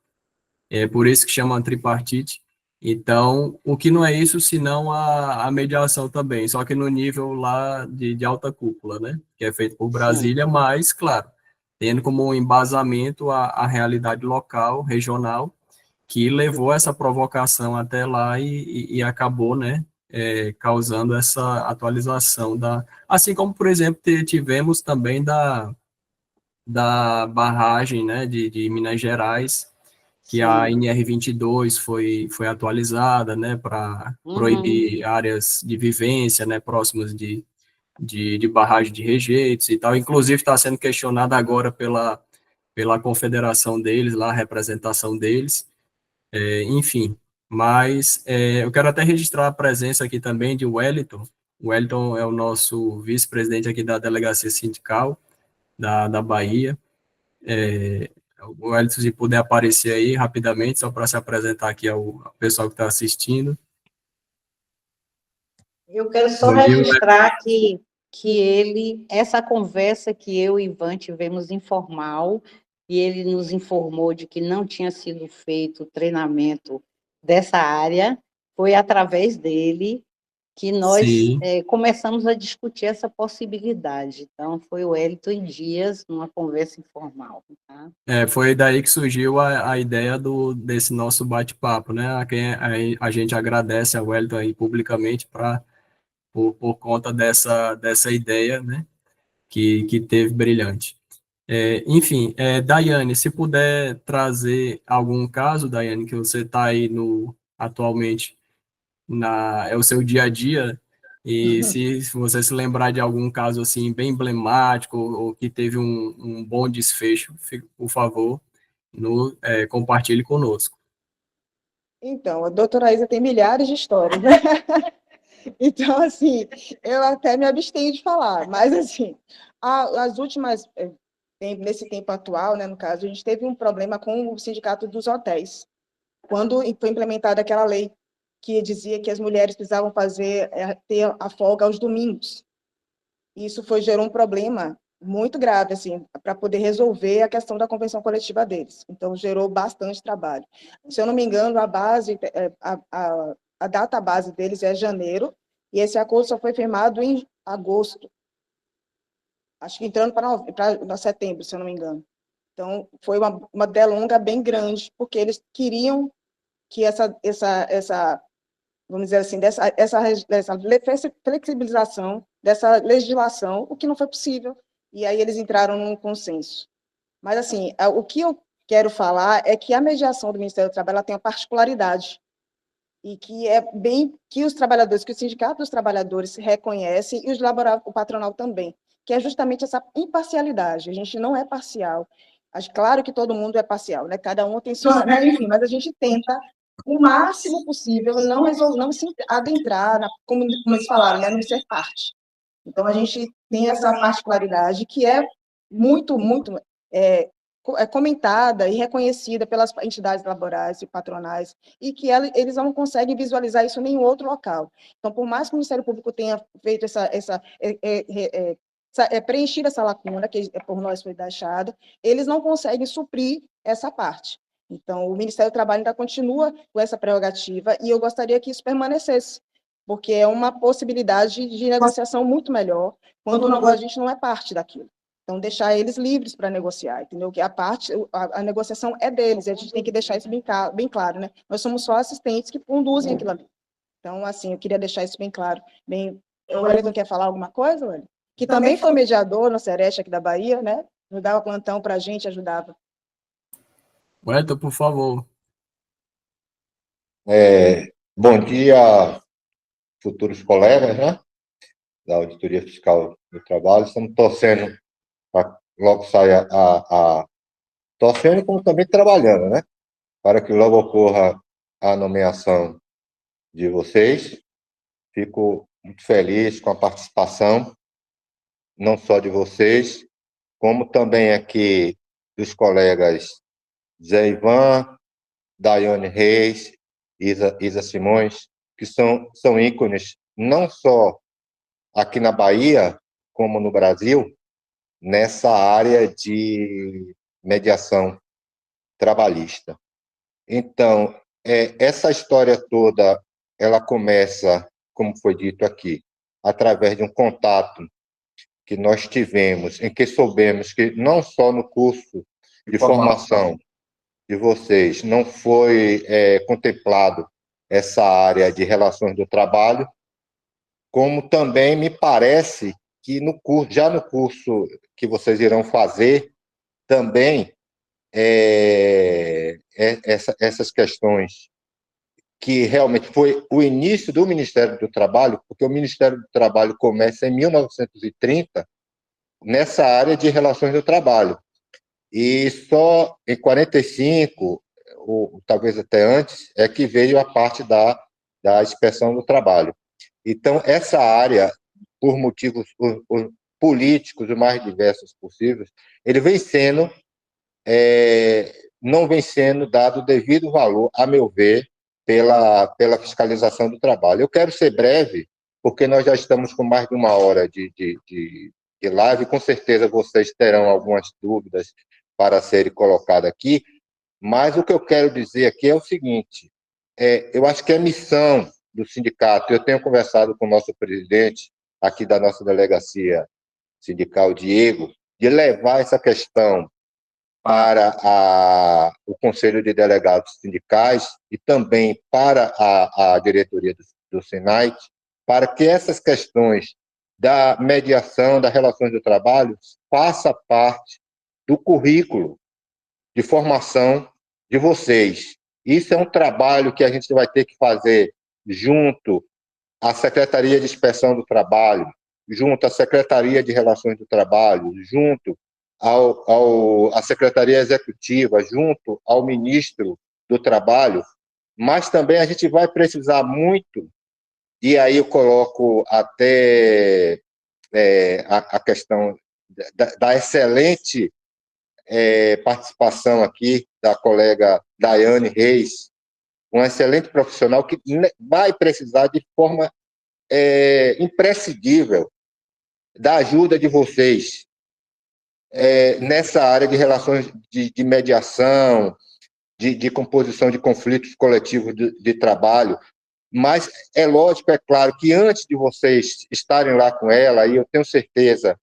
A: É por isso que chama tripartite. Então, o que não é isso, senão a mediação também, só que no nível lá de alta cúpula, né? Que é feito por
B: Sim,
A: Brasília, mas, claro, tendo como embasamento a realidade local, regional, que levou essa provocação até lá e acabou, né, causando essa atualização assim como, por exemplo, tivemos também da barragem, né, de Minas Gerais, que a
B: sim.
A: NR22 foi atualizada, né, para
B: Uhum.
A: proibir áreas de vivência, né, próximas de barragem de rejeitos e tal. Inclusive está sendo questionada agora pela confederação deles, lá, a representação deles, enfim. Mas eu quero até registrar a presença aqui também de Wellington. O Wellington é o nosso vice-presidente aqui da delegacia sindical da Bahia. O Wellington, se puder aparecer aí rapidamente, só para se apresentar aqui ao pessoal que está assistindo.
B: Eu quero só
A: Bom dia, Wellington.
B: registrar essa conversa que eu e Ivan tivemos informal, e ele nos informou de que não tinha sido feito treinamento dessa área, foi através dele que nós
A: Sim.
B: começamos a discutir essa possibilidade. Então, foi o Wellington e Dias, numa conversa informal. Tá?
A: Foi daí que surgiu a ideia desse nosso bate-papo, né? A quem a gente agradece a Wellington aí publicamente por conta dessa ideia, né? Que teve brilhante. Enfim, Daiane, se puder trazer algum caso, Daiane, que você está aí atualmente, é o seu dia a dia, e se você se lembrar de algum caso assim bem emblemático ou que teve um bom desfecho, por favor, compartilhe conosco.
D: Então, a doutora Isa tem milhares de histórias, né? Então, assim, eu até me abstenho de falar, mas, assim, as últimas, nesse tempo atual, né, no caso, a gente teve um problema com o sindicato dos hotéis, quando foi implementada aquela lei que dizia que as mulheres precisavam ter a folga aos domingos. Isso gerou um problema muito grave, assim, para poder resolver a questão da convenção coletiva deles. Então, gerou bastante trabalho. Se eu não me engano, a data base deles é janeiro, e esse acordo só foi firmado em agosto. Acho que entrando para setembro, se eu não me engano. Então, foi uma delonga bem grande, porque eles queriam que vamos dizer assim, dessa flexibilização dessa legislação, o que não foi possível. E aí eles entraram num consenso. Mas, assim, o que eu quero falar é que a mediação do Ministério do Trabalho ela tem uma particularidade, e que é bem que os trabalhadores, que o Sindicato dos Trabalhadores reconhecem, e o patronal também, que é justamente essa imparcialidade. A gente não é parcial. Claro que todo mundo é parcial, né? Cada um tem sua, né? Enfim, mas a gente tenta o máximo possível não se adentrar, como eles falaram, né? Não ser parte. Então, a gente tem essa particularidade que é muito comentada e reconhecida pelas entidades laborais e patronais, e que eles não conseguem visualizar isso em nenhum outro local. Então, por mais que o Ministério Público tenha feito preenchido essa lacuna, que por nós foi deixada, eles não conseguem suprir essa parte. Então, o Ministério do Trabalho ainda continua com essa prerrogativa, e eu gostaria que isso permanecesse, porque é uma possibilidade de negociação muito melhor quando a gente não é parte daquilo. Então, deixar eles livres para negociar, entendeu? Que a negociação é deles, e a gente tem que deixar isso bem claro, né? Nós somos só assistentes que conduzem aquilo ali. Então, assim, eu queria deixar isso bem claro. O Wellington quer falar alguma coisa, Wellington? Que também foi mediador no Sereste aqui da Bahia, né? Dava plantão para a gente, ajudava.
A: Wellington, por favor.
E: Bom dia, futuros colegas, né? Da Auditoria Fiscal do Trabalho. Estamos torcendo para logo saia torcendo como também trabalhando, né? Para que logo ocorra a nomeação de vocês. Fico muito feliz com a participação, não só de vocês, como também aqui dos colegas Zé Ivan, Daiane Reis, Isa Simões, que são ícones não só aqui na Bahia, como no Brasil, nessa área de mediação trabalhista. Então, essa história toda, ela começa, como foi dito aqui, através de um contato que nós tivemos, em que soubemos que não só no curso de formação de vocês não foi contemplado essa área de relações do trabalho, como também me parece que já no curso que vocês irão fazer, também essas questões que realmente foi o início do Ministério do Trabalho, porque o Ministério do Trabalho começa em 1930 nessa área de relações do trabalho. E só em 45, ou talvez até antes, é que veio a parte da inspeção do trabalho. Então, essa área, por motivos políticos os mais diversos possíveis, ele vem sendo não vem sendo dado o devido valor, a meu ver, pela fiscalização do trabalho. Eu quero ser breve, porque nós já estamos com mais de 1 hora de live, com certeza vocês terão algumas dúvidas para serem colocadas aqui, mas o que eu quero dizer aqui é o seguinte, eu acho que a missão do sindicato, eu tenho conversado com o nosso presidente aqui da nossa delegacia sindical, Diego, de levar essa questão para o Conselho de Delegados Sindicais e também para a diretoria do SENAI, para que essas questões da mediação, das relações do trabalho, faça parte do currículo de formação de vocês. Isso é um trabalho que a gente vai ter que fazer junto à Secretaria de Inspeção do Trabalho, junto à Secretaria de Relações do Trabalho, junto à Secretaria Executiva, junto ao Ministro do Trabalho, mas também a gente vai precisar muito, e aí eu coloco até a questão da excelente participação aqui da colega Daiane Reis, uma excelente profissional que vai precisar de forma imprescindível da ajuda de vocês nessa área de relações de mediação, de composição de conflitos coletivos de trabalho. Mas é lógico, é claro, que antes de vocês estarem lá com ela, e eu tenho certeza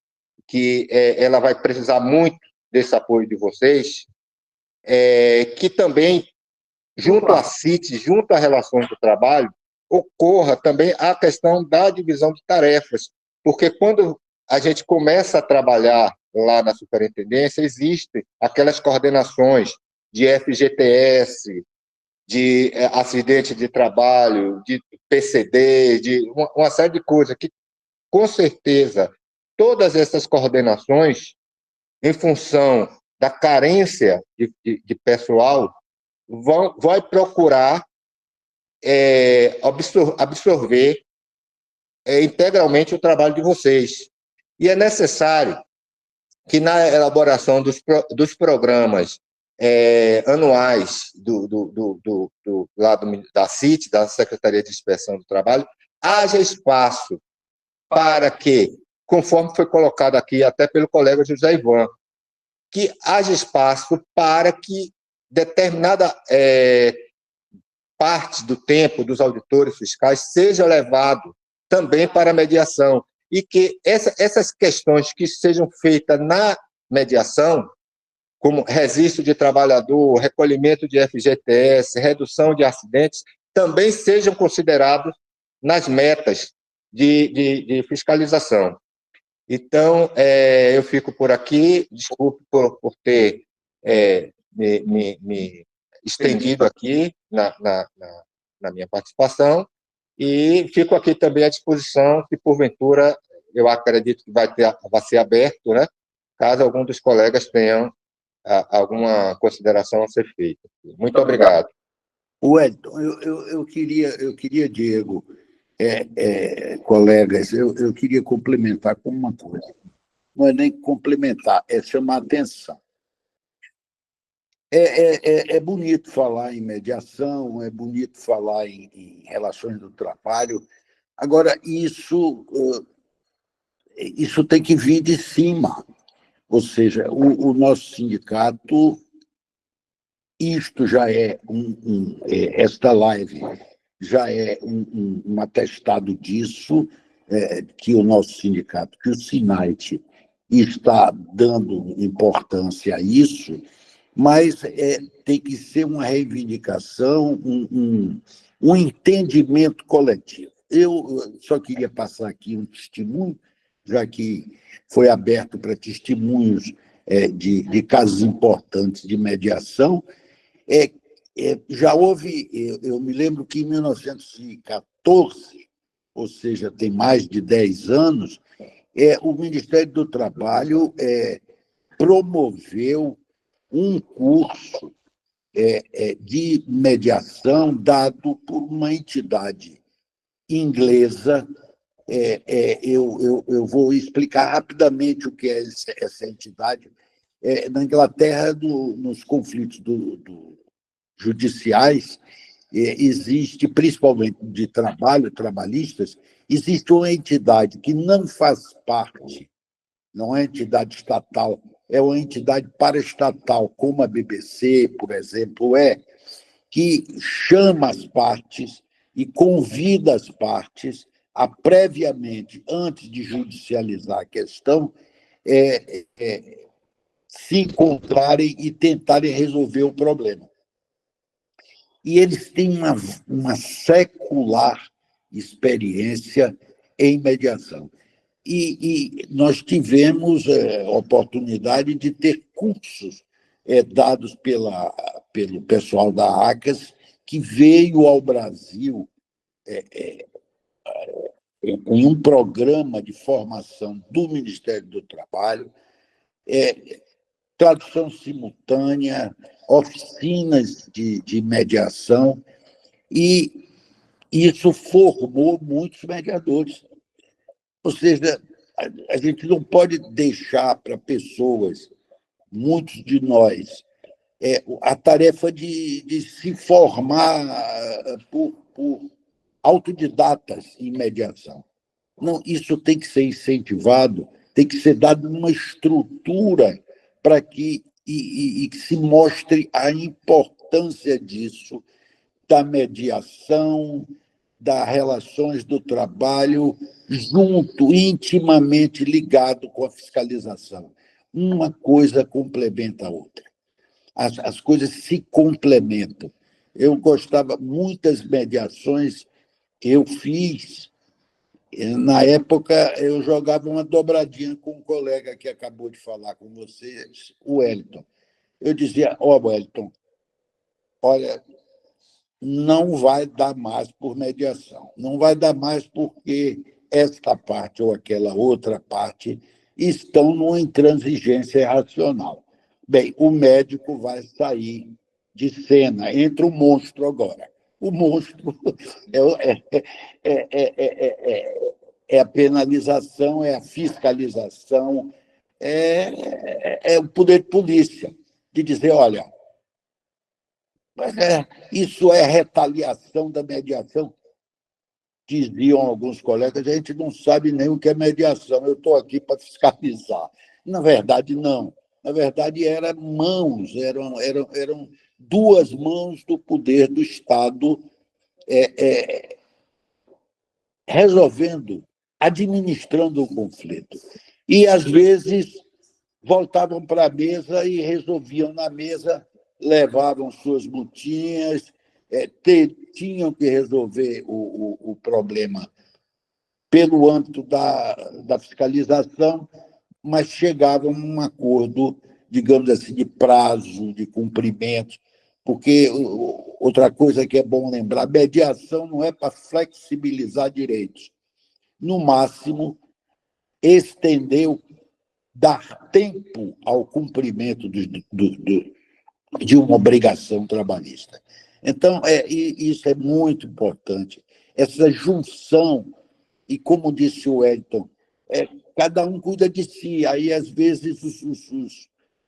E: que ela vai precisar muito desse apoio de vocês, que também, junto à CIT, junto à Relações do Trabalho, ocorra também a questão da divisão de tarefas, porque quando a gente começa a trabalhar lá na superintendência, existem aquelas coordenações de FGTS, de acidente de trabalho, de PCD, de uma série de coisas que, com certeza, todas essas coordenações, em função da carência de pessoal, vai procurar absorver integralmente o trabalho de vocês. E é necessário que, na elaboração dos programas anuais do lado da CIT, da Secretaria de Inspeção do Trabalho, haja espaço para que, conforme foi colocado aqui até pelo colega José Ivan, que haja espaço para que determinada parte do tempo dos auditores fiscais seja levado também para a mediação, e que essas questões que sejam feitas na mediação, como registro de trabalhador, recolhimento de FGTS, redução de acidentes, também sejam considerados nas metas de fiscalização. Então, eu fico por aqui, desculpe por ter me estendido aqui na minha participação, e fico aqui também à disposição, se porventura, eu acredito que vai ser aberto, né, caso algum dos colegas tenham alguma consideração a ser feita. Muito obrigado.
C: Wellington, eu queria, Diego, colegas, eu queria complementar com uma coisa. Não é nem complementar, é chamar atenção. É bonito falar em mediação, é bonito falar em relações do trabalho. Agora, isso tem que vir de cima. Ou seja, o nosso sindicato, isto já é esta live já é um atestado disso, que o nosso sindicato, que o SINAIT está dando importância a isso, mas tem que ser uma reivindicação, um entendimento coletivo. Eu só queria passar aqui um testemunho, já que foi aberto para testemunhos de casos importantes de mediação. Já houve, eu me lembro que em 1914, ou seja, tem mais de 10 anos, o Ministério do Trabalho promoveu um curso de mediação dado por uma entidade inglesa. Eu vou explicar rapidamente o que é essa entidade. Na Inglaterra, nos conflitos judiciais, existe, principalmente de trabalhistas, existe uma entidade que não faz parte, não é entidade estatal, é uma entidade paraestatal, como a BBC, por exemplo, que chama as partes e convida as partes a, previamente, antes de judicializar a questão, se encontrarem e tentarem resolver o problema. E eles têm uma secular experiência em mediação. E nós tivemos oportunidade de ter cursos dados pelo pessoal da ACAS, que veio ao Brasil em um programa de formação do Ministério do Trabalho, tradução simultânea, oficinas de mediação, e isso formou muitos mediadores. Ou seja, a gente não pode deixar para pessoas, muitos de nós, a tarefa de se formar por autodidatas em mediação. Não, isso tem que ser incentivado, tem que ser dado uma estrutura para que se mostre a importância disso, da mediação, das relações do trabalho, junto, intimamente ligado com a fiscalização. Uma coisa complementa a outra. As coisas se complementam. Eu gostava, muitas mediações que eu fiz. Na época, eu jogava uma dobradinha com um colega que acabou de falar com vocês, o Wellington. Eu dizia: Wellington, olha, não vai dar mais por mediação. Não vai dar mais porque esta parte ou aquela outra parte estão numa intransigência racional. Bem, o médico vai sair de cena, entra o monstro agora. O monstro é a penalização, é a fiscalização, é o poder de polícia, de dizer: olha, isso é retaliação da mediação. Diziam alguns colegas: a gente não sabe nem o que é mediação, eu estou aqui para fiscalizar. Na verdade, não. Na verdade, eram duas mãos do poder do Estado resolvendo, administrando o conflito. E, às vezes, voltavam para a mesa e resolviam na mesa, levavam suas multinhas, tinham que resolver o problema pelo âmbito da fiscalização, mas chegavam a um acordo, digamos assim, de prazo, de cumprimento, porque outra coisa que é bom lembrar: mediação não é para flexibilizar direitos. No máximo, dar tempo ao cumprimento de uma obrigação trabalhista. Então, isso é muito importante. Essa junção, e como disse o Wellington, cada um cuida de si. Aí, às vezes,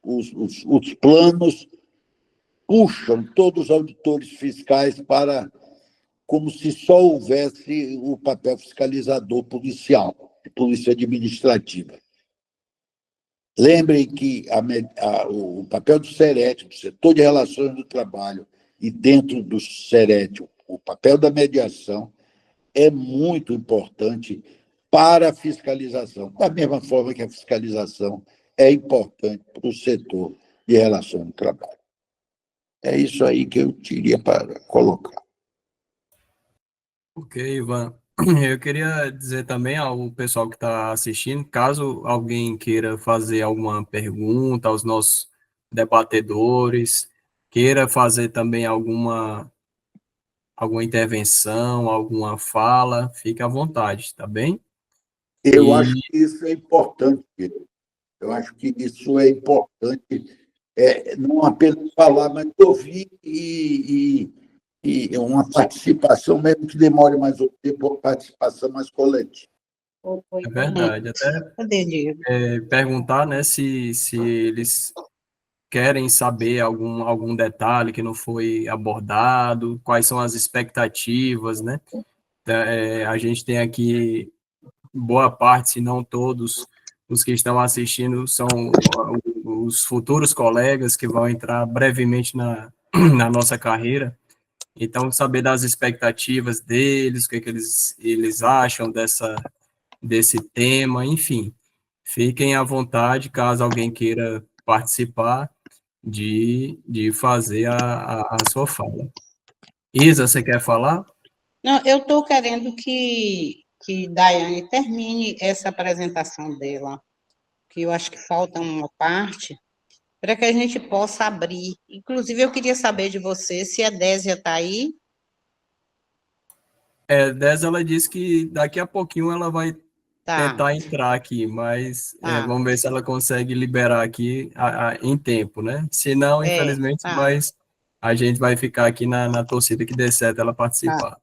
C: os planos puxam todos os auditores fiscais para, como se só houvesse o papel fiscalizador policial, polícia administrativa. Lembrem que o papel do SERET, do Setor de Relações do Trabalho, e dentro do SERET, o papel da mediação, é muito importante para a fiscalização, da mesma forma que a fiscalização é importante para o setor de relações do trabalho. É isso aí que eu teria para colocar.
A: Ok, Ivan. Eu queria dizer também ao pessoal que está assistindo, caso alguém queira fazer alguma pergunta aos nossos debatedores, queira fazer também alguma intervenção, alguma fala, fique à vontade, tá bem?
C: Eu acho que isso é importante, Pedro. Eu acho que isso é importante, não apenas falar, mas ouvir e uma participação, mesmo que demore mais um tempo, uma participação mais coletiva.
A: É verdade. Até perguntar, né, se eles querem saber algum detalhe que não foi abordado, quais são as expectativas, né? A gente tem aqui boa parte, se não todos, os que estão assistindo são os futuros colegas que vão entrar brevemente na nossa carreira. Então, saber das expectativas deles, o que, que eles acham desse tema, enfim. Fiquem à vontade, caso alguém queira participar, de fazer a sua fala. Isa, você quer falar?
B: Não, eu estou querendo que Daiane termine essa apresentação dela, que eu acho que falta uma parte, para que a gente possa abrir. Inclusive, eu queria saber de você se a Désia está aí.
A: Dessa ela disse que daqui a pouquinho ela vai
B: Tá,
A: tentar entrar aqui, mas
B: tá,
A: vamos ver se ela consegue liberar aqui em tempo, né? Se não, infelizmente,
B: tá,
A: mas a gente vai ficar aqui na torcida que dê certo ela
B: tá,
A: participar.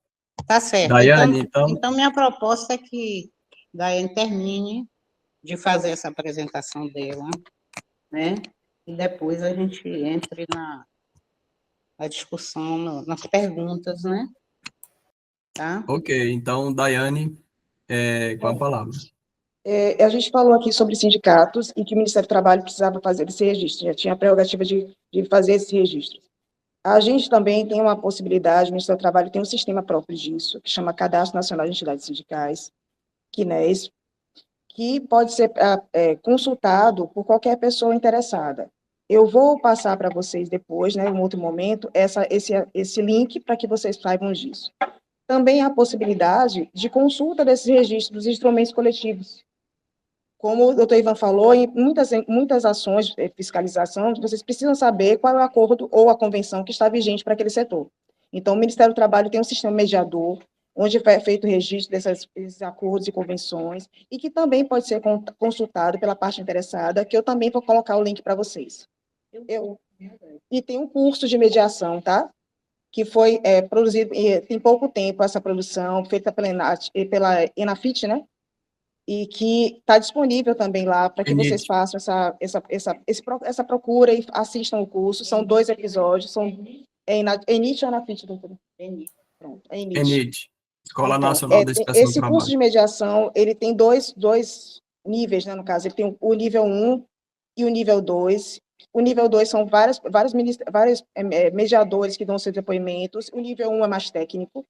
B: tá certo.
A: Daiane, então,
B: Então, minha proposta é que Daiane termine de fazer essa apresentação dela, né? E depois a gente entre na discussão, nas perguntas, né? Tá?
A: ok. Então, Daiane, com a palavra.
D: A gente falou aqui sobre sindicatos e que o Ministério do Trabalho precisava fazer esse registro, já tinha a prerrogativa de fazer esse registro. A gente também tem uma possibilidade, o Ministério do Trabalho tem um sistema próprio disso, que chama Cadastro Nacional de Entidades Sindicais, CNES, que pode ser consultado por qualquer pessoa interessada. Eu vou passar para vocês depois, né, em um outro momento, esse link para que vocês saibam disso. Também há a possibilidade de consulta desses registros dos instrumentos coletivos. Como o doutor Ivan falou, em muitas ações de fiscalização, vocês precisam saber qual é o acordo ou a convenção que está vigente para aquele setor. Então, o Ministério do Trabalho tem um sistema mediador, onde é feito o registro desses acordos e convenções, e que também pode ser consultado pela parte interessada, que eu também vou colocar o link para vocês. E tem um curso de mediação, tá? Que foi produzido, tem pouco tempo, essa produção, feita pela Enafit, né? E que está disponível também lá para que vocês façam essa procura e assistam o curso. São 2 episódios, Enit ou Enafit, doutora? Pronto, é Enit.
A: Enit, Escola
D: Então,
A: Nacional da Inspeção do
D: esse curso
A: Trabalho.
D: de mediação, ele tem dois níveis, né, no caso, ele tem o nível 1 e o nível 2. O nível 2 são vários mediadores que dão seus depoimentos, o nível 1 é mais técnico.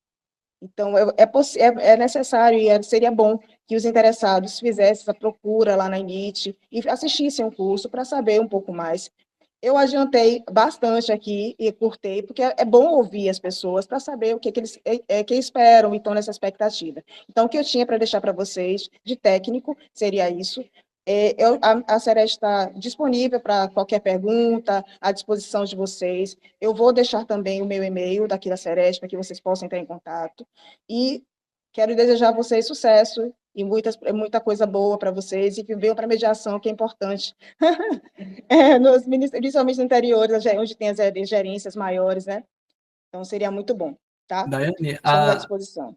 D: Então, é necessário e seria bom que os interessados fizessem essa procura lá na Enit e assistissem o curso para saber um pouco mais. Eu adiantei bastante aqui e curtei, porque é bom ouvir as pessoas para saber o que eles que esperam e estão nessa expectativa. Então, o que eu tinha para deixar para vocês de técnico seria isso. A Serete está disponível para qualquer pergunta, à disposição de vocês. Eu vou deixar também o meu e-mail daqui da Serete para que vocês possam entrar em contato. E quero desejar a vocês sucesso e muita coisa boa para vocês e que venham para a mediação, que é importante. Principalmente no interior, onde tem as gerências maiores, né? Então, seria muito bom, tá?
A: Daiane,
D: Estamos à disposição.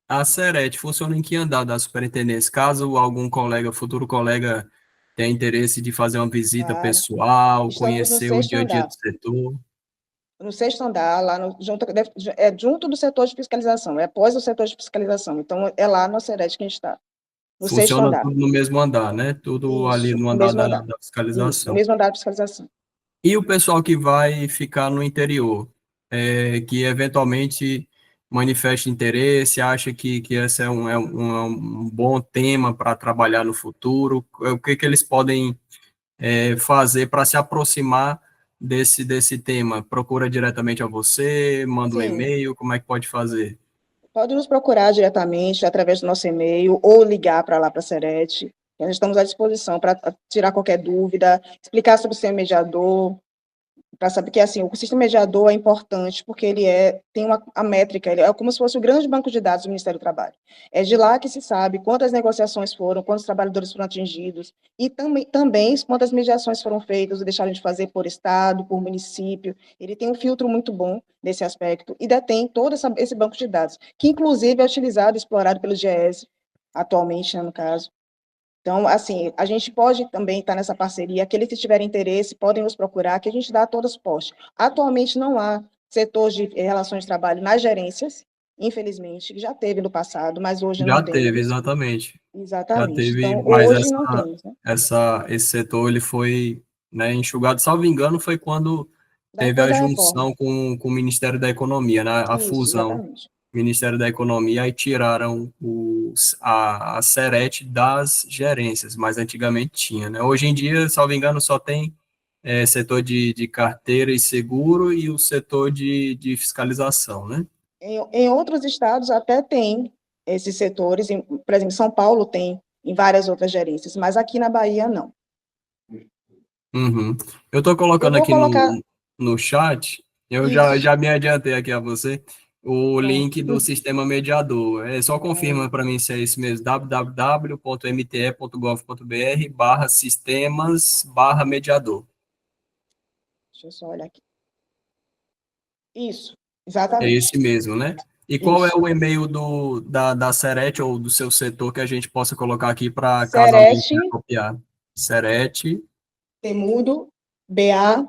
A: a Serete funciona em que andar da superintendência? Caso algum futuro colega, tenha interesse de fazer uma visita
D: Claro.
A: pessoal,
D: Estamos no
A: conhecer o
D: 6º
A: dia a dia
D: andar.
A: do setor.
D: No 6º andar, lá junto do setor de fiscalização, é após o setor de fiscalização. Então, é lá no Serete que a gente está. No 6º
A: Funciona
D: andar.
A: tudo no mesmo andar, né? Tudo ali
D: Isso,
A: no
D: no
A: andar
D: mesmo andar.
A: da
D: Isso, no
A: fiscalização.
D: mesmo andar de fiscalização.
A: E o pessoal que vai ficar no interior, que eventualmente manifesta interesse, acha que esse é um bom tema para trabalhar no futuro, o que eles podem fazer para se aproximar desse tema? Procura diretamente a você, manda um
D: Sim,
A: e-mail, como é que pode fazer?
D: pode nos procurar diretamente através do nosso e-mail ou ligar para lá para a Serete. Nós estamos à disposição para tirar qualquer dúvida, explicar sobre o sistema mediador, para saber que assim, o sistema mediador é importante porque ele tem a métrica, ele é como se fosse o grande banco de dados do Ministério do Trabalho. É de lá que se sabe quantas negociações foram, quantos trabalhadores foram atingidos e também quantas mediações foram feitas ou deixaram de fazer por estado, por município. Ele tem um filtro muito bom nesse aspecto e detém todo esse banco de dados, que inclusive é utilizado e explorado pelo GES atualmente, né, no caso. Então, assim, a gente pode também estar nessa parceria, aqueles que tiverem interesse podem nos procurar, que a gente dá todo o suporte. Atualmente não há setor de relações de trabalho nas gerências, infelizmente, que já teve no passado, mas hoje não
A: Já teve,
D: temos.
A: exatamente. Já
D: Exatamente.
A: teve,
D: Então,
A: mas
D: hoje não temos, né?
A: esse setor ele foi, né, enxugado, salvo engano, foi quando teve
D: Depois
A: a
D: da reforma.
A: junção com o Ministério da Economia, né, a
D: Isso,
A: fusão
D: exatamente.
A: Ministério da Economia, aí tiraram a Serete das gerências, mas antigamente tinha, né? Hoje em dia, salvo engano, só tem setor de carteira e seguro e o setor de fiscalização, né?
D: Em outros estados até tem esses setores, por exemplo, São Paulo tem, em várias outras gerências, mas aqui na Bahia não.
A: Uhum. Eu estou
D: Eu
A: colocando
D: vou
A: aqui
D: colocar
A: no chat, eu
D: isso,
A: já me adiantei aqui a você, o
D: pronto.
A: link do sistema mediador. Só confirma para mim se é isso mesmo, www.mte.gov.br/sistemas/mediador.
D: Deixa eu só olhar aqui. Isso,
A: É
D: exatamente.
A: esse mesmo, né? E qual é
D: Isso.
A: o e-mail da Serete ou do seu setor que a gente possa colocar aqui para caso alguém
D: Serete,
A: queira copiar? Serete,
D: temudo, ba,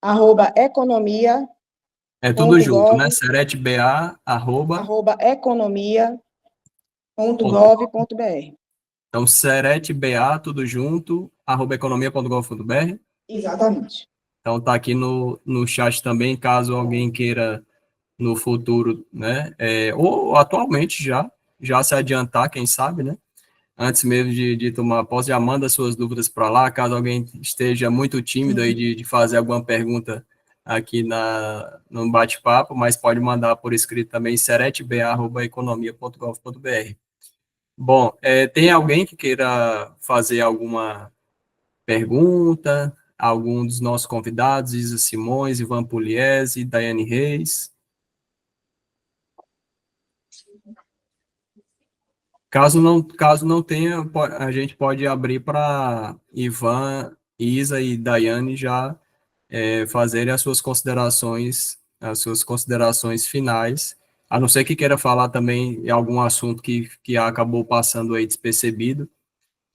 D: arroba economia.gov,
A: é tudo junto, né? sereteba, arroba,
D: arroba
A: ponto,
D: economia.gov.br.
A: então, sereteba, tudo junto, arroba economia.gov.br.
D: Exatamente.
A: Então, tá aqui no chat também, caso alguém queira no futuro, né? Ou atualmente já se adiantar, quem sabe, né? Antes mesmo de tomar posse, já manda suas dúvidas para lá, caso alguém esteja muito tímido aí de fazer alguma pergunta aqui no bate-papo, mas pode mandar por escrito também, seretba@economia.gov.br. Bom, tem alguém que queira fazer alguma pergunta? Algum dos nossos convidados, Isa Simões, Ivan Pugliese, Daiane Reis? Caso não tenha, a gente pode abrir para Ivan, Isa e Daiane já fazerem as suas considerações finais, a não ser que queira falar também em algum assunto que acabou passando aí despercebido,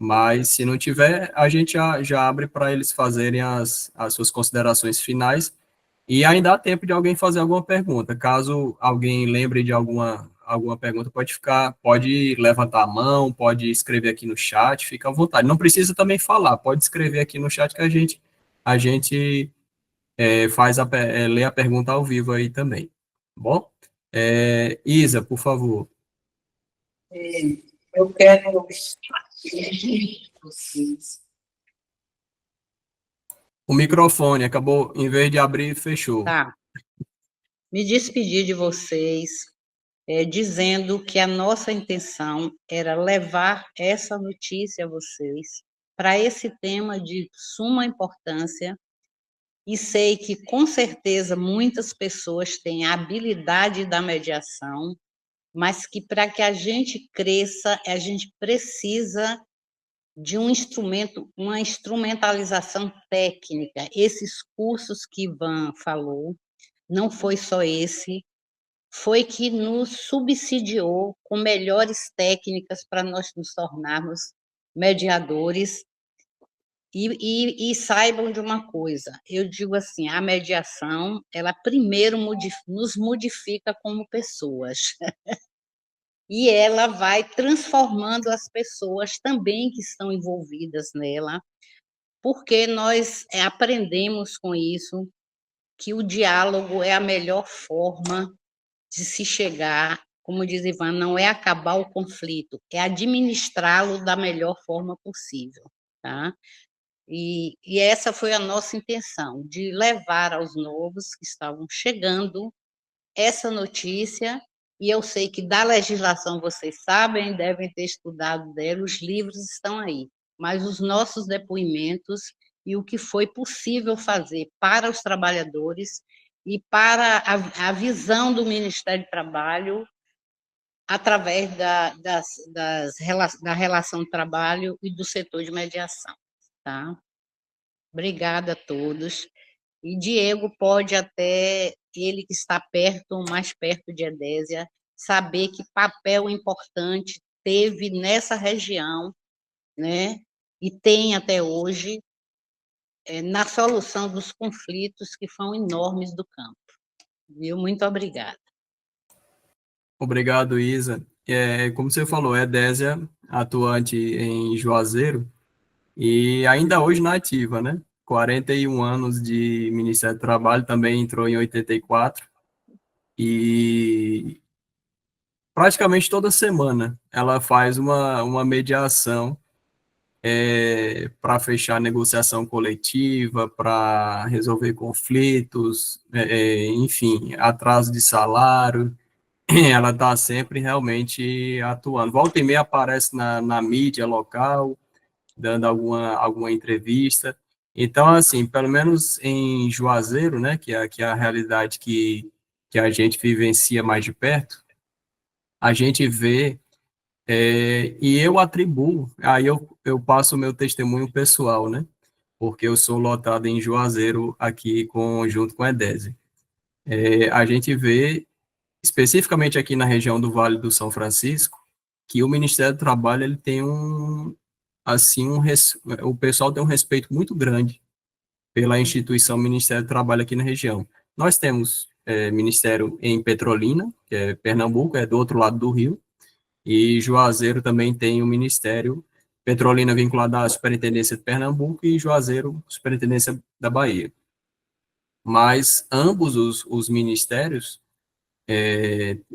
A: mas se não tiver, a gente já abre para eles fazerem as suas considerações finais e ainda há tempo de alguém fazer alguma pergunta. Caso alguém lembre de alguma pergunta, pode levantar a mão, pode escrever aqui no chat, fica à vontade. Não precisa também falar, pode escrever aqui no chat que a gente lê a pergunta ao vivo aí também. Tá bom? Isa, por favor.
F: Eu quero vocês.
A: O microfone acabou, em vez de abrir, fechou.
B: Tá. Me despedir de vocês, dizendo que a nossa intenção era levar essa notícia a vocês para esse tema de suma importância, e sei que, com certeza, muitas pessoas têm a habilidade da mediação, mas que, para que a gente cresça, a gente precisa de um instrumento, uma instrumentalização técnica. Esses cursos que Ivan falou, não foi só esse, foi que nos subsidiou com melhores técnicas para nós nos tornarmos mediadores. E saibam de uma coisa, eu digo assim, a mediação, ela primeiro nos modifica como pessoas, e ela vai transformando as pessoas também que estão envolvidas nela, porque nós aprendemos com isso que o diálogo é a melhor forma de se chegar, como diz Ivan, não é acabar o conflito, é administrá-lo da melhor forma possível, tá? E essa foi a nossa intenção, de levar aos novos que estavam chegando essa notícia, e eu sei que da legislação vocês sabem, devem ter estudado dela, os livros estão aí, mas os nossos depoimentos e o que foi possível fazer para os trabalhadores e para a visão do Ministério do Trabalho através da relação de trabalho e do setor de mediação, tá? Obrigada a todos. E Diego pode até, ele que está perto, mais perto de Edésia, saber que papel importante teve nessa região né? E tem até hoje na solução dos conflitos que são enormes do campo. Viu? Muito obrigada.
A: Obrigado, Isa. Como você falou, é Edésia, atuante em Juazeiro, e ainda hoje na ativa, né? 41 anos de Ministério do Trabalho, também entrou em 84, e praticamente toda semana ela faz uma mediação para fechar negociação coletiva, para resolver conflitos, enfim, atraso de salário. Ela está sempre realmente atuando. Volta e meia aparece na mídia local, dando alguma entrevista. Então, assim, pelo menos em Juazeiro, né, que é a realidade que a gente vivencia mais de perto, a gente vê, e eu atribuo, aí eu passo o meu testemunho pessoal, né, porque eu sou lotado em Juazeiro aqui junto com a Edese. A gente vê especificamente aqui na região do Vale do São Francisco, que o Ministério do Trabalho ele tem assim, o pessoal tem um respeito muito grande pela instituição Ministério do Trabalho aqui na região. Nós temos ministério em Petrolina, que é Pernambuco, é do outro lado do rio, e Juazeiro também tem o ministério, Petrolina vinculada à Superintendência de Pernambuco e Juazeiro, Superintendência da Bahia. Mas ambos os ministérios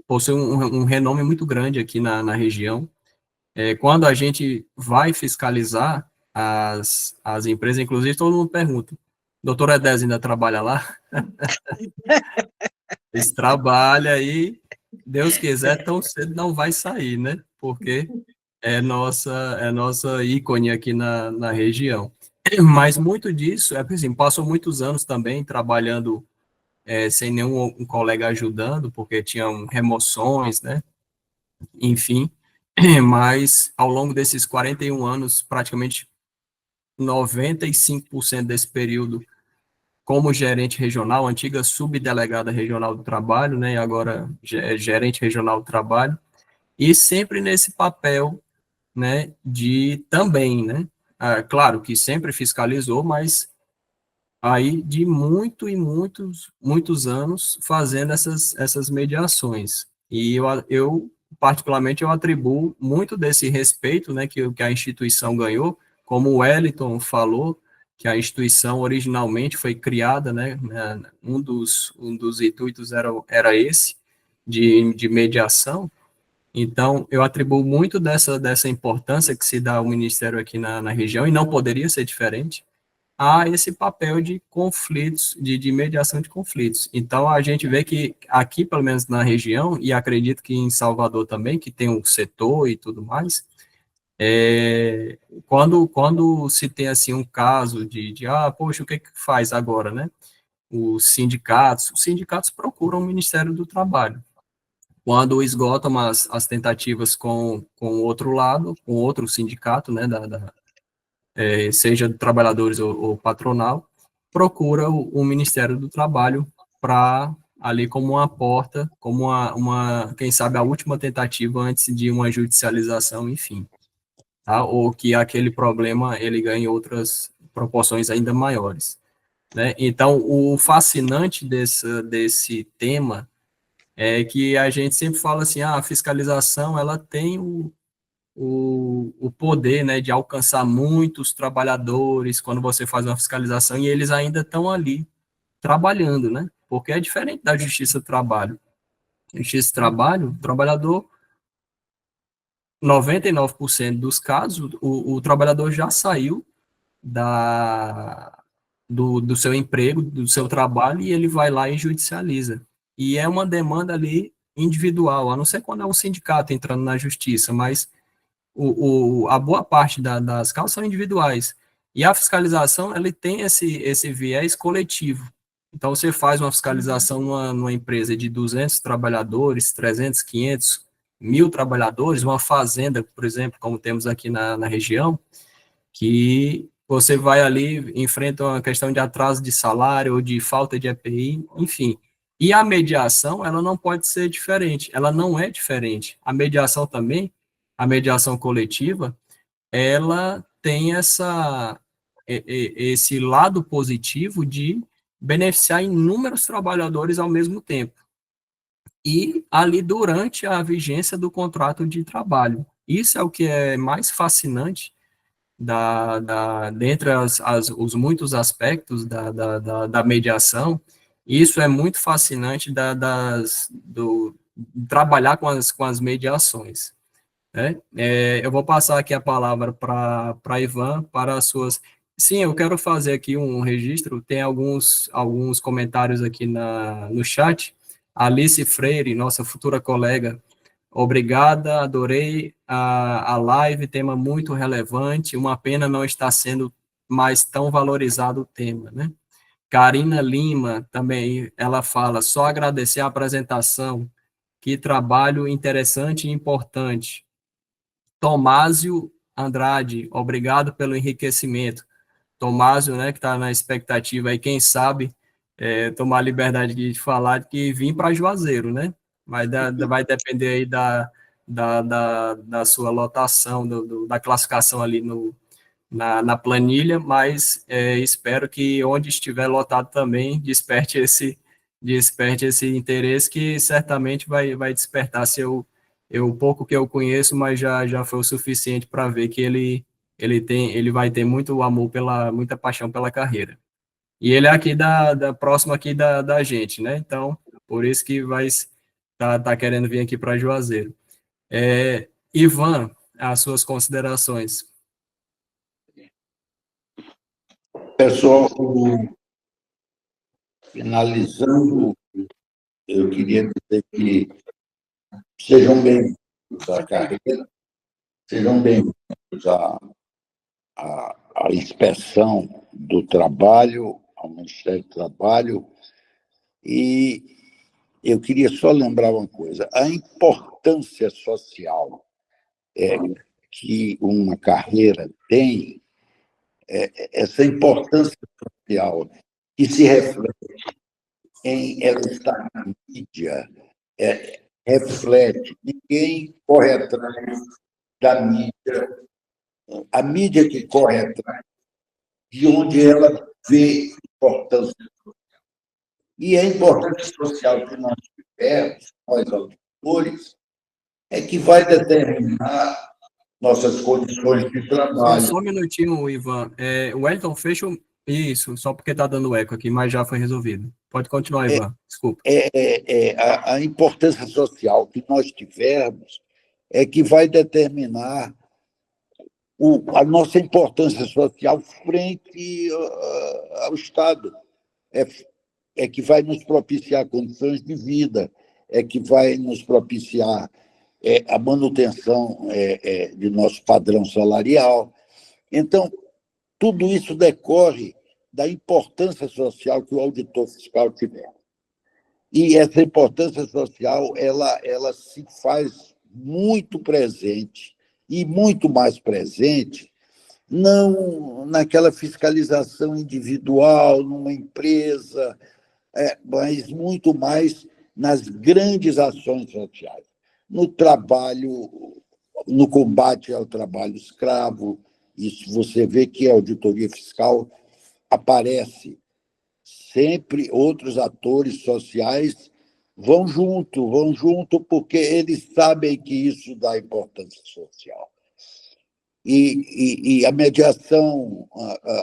A: possui um renome muito grande aqui na região. Quando a gente vai fiscalizar as empresas, inclusive todo mundo pergunta, doutor Edés ainda trabalha lá? Esse trabalha aí, Deus quiser, tão cedo não vai sair, né? Porque é nossa ícone aqui na região. Mas muito disso, por exemplo, passou muitos anos também trabalhando sem nenhum um colega ajudando, porque tinham remoções, né? Enfim, mas ao longo desses 41 anos, praticamente 95% desse período como gerente regional, antiga subdelegada regional do trabalho, né, e agora gerente regional do trabalho, e sempre nesse papel, né, de também, né, claro que sempre fiscalizou, mas aí de muitos anos fazendo essas mediações. E eu particularmente, eu atribuo muito desse respeito, né, que a instituição ganhou, como o Wellington falou, que a instituição originalmente foi criada, né, um dos intuitos era esse, de mediação. Então, eu atribuo muito dessa importância que se dá ao Ministério aqui na região, e não poderia ser diferente, a esse papel de conflitos, de mediação de conflitos. Então, a gente vê que aqui, pelo menos na região, e acredito que em Salvador também, que tem um setor e tudo mais, quando se tem, assim, um caso poxa, o que faz agora, né? Os sindicatos procuram o Ministério do Trabalho. Quando esgotam as tentativas com o outro lado, com outro sindicato, né, seja de trabalhadores ou patronal, procura o Ministério do Trabalho para ali como uma porta, como quem sabe, a última tentativa antes de uma judicialização, enfim, tá? Ou que aquele problema ele ganhe outras proporções ainda maiores, né? Então, o fascinante desse tema é que a gente sempre fala assim, a fiscalização, ela tem o poder, né, de alcançar muitos trabalhadores quando você faz uma fiscalização e eles ainda estão ali trabalhando, né? Porque é diferente da Justiça do Trabalho. Justiça do Trabalho, o trabalhador, 99% dos casos, o trabalhador já saiu do seu emprego, do seu trabalho, e ele vai lá e judicializa. E é uma demanda ali individual, a não ser quando é um sindicato entrando na justiça, mas a boa parte das causas são individuais. E a fiscalização, ele tem esse viés coletivo. Então, você faz uma fiscalização numa empresa de 200 trabalhadores, 300, 500, 1.000 trabalhadores, uma fazenda, por exemplo, como temos aqui na região, que você vai ali, enfrenta uma questão de atraso de salário ou de falta de EPI, enfim. E a mediação, ela não pode ser diferente, ela não é diferente. A mediação também, a mediação coletiva, ela tem esse lado positivo de beneficiar inúmeros trabalhadores ao mesmo tempo. E ali durante a vigência do contrato de trabalho. Isso é o que é mais fascinante dentre os muitos aspectos da mediação. Isso é muito fascinante do trabalhar com as mediações. Né? Eu vou passar aqui a palavra para Ivan, para as suas... Sim, eu quero fazer aqui um registro, tem alguns comentários aqui no chat. Alice Freire, nossa futura colega, obrigada, adorei a live, tema muito relevante, uma pena não estar sendo mais tão valorizado o tema, né? Karina Lima, também, ela fala, só agradecer a apresentação, que trabalho interessante e importante. Tomásio Andrade, obrigado pelo enriquecimento. Tomásio, né, que está na expectativa aí, quem sabe, tomar a liberdade de falar que vim para Juazeiro, né? Vai depender aí da sua lotação, da classificação ali na planilha, mas espero que onde estiver lotado também desperte esse interesse que certamente vai despertar o pouco que eu conheço, mas já foi o suficiente para ver que ele vai ter muito amor muita paixão pela carreira. E ele é aqui próximo aqui da gente, né? Então, por isso que tá querendo vir aqui para Juazeiro. Ivan, as suas considerações.
C: Pessoal, finalizando, eu queria dizer que sejam bem-vindos à carreira, sejam bem-vindos à inspeção do trabalho, ao Ministério do Trabalho. E eu queria só lembrar uma coisa: a importância social que uma carreira tem, essa importância social que se reflete em ela estar na mídia, reflete. Ninguém corre atrás da mídia. A mídia que corre atrás de onde ela vê importância. E a importância social que nós tivermos, nós auditores, é que vai determinar nossas condições de trabalho.
A: Só um minutinho, Ivan. Wellington, fecha isso, só porque está dando eco aqui, mas já foi resolvido. Pode continuar, Ivan. Desculpa.
C: A importância social que nós tivermos é que vai determinar a nossa importância social frente ao Estado. É que vai nos propiciar condições de vida, é que vai nos propiciar a manutenção de nosso padrão salarial. Então, tudo isso decorre da importância social que o auditor fiscal tiver. E essa importância social ela se faz muito presente, e muito mais presente, não naquela fiscalização individual, numa empresa, mas muito mais nas grandes ações sociais, no trabalho, no combate ao trabalho escravo. Isso você vê que a auditoria fiscal aparece sempre, outros atores sociais vão junto, porque eles sabem que isso dá importância social. E a mediação,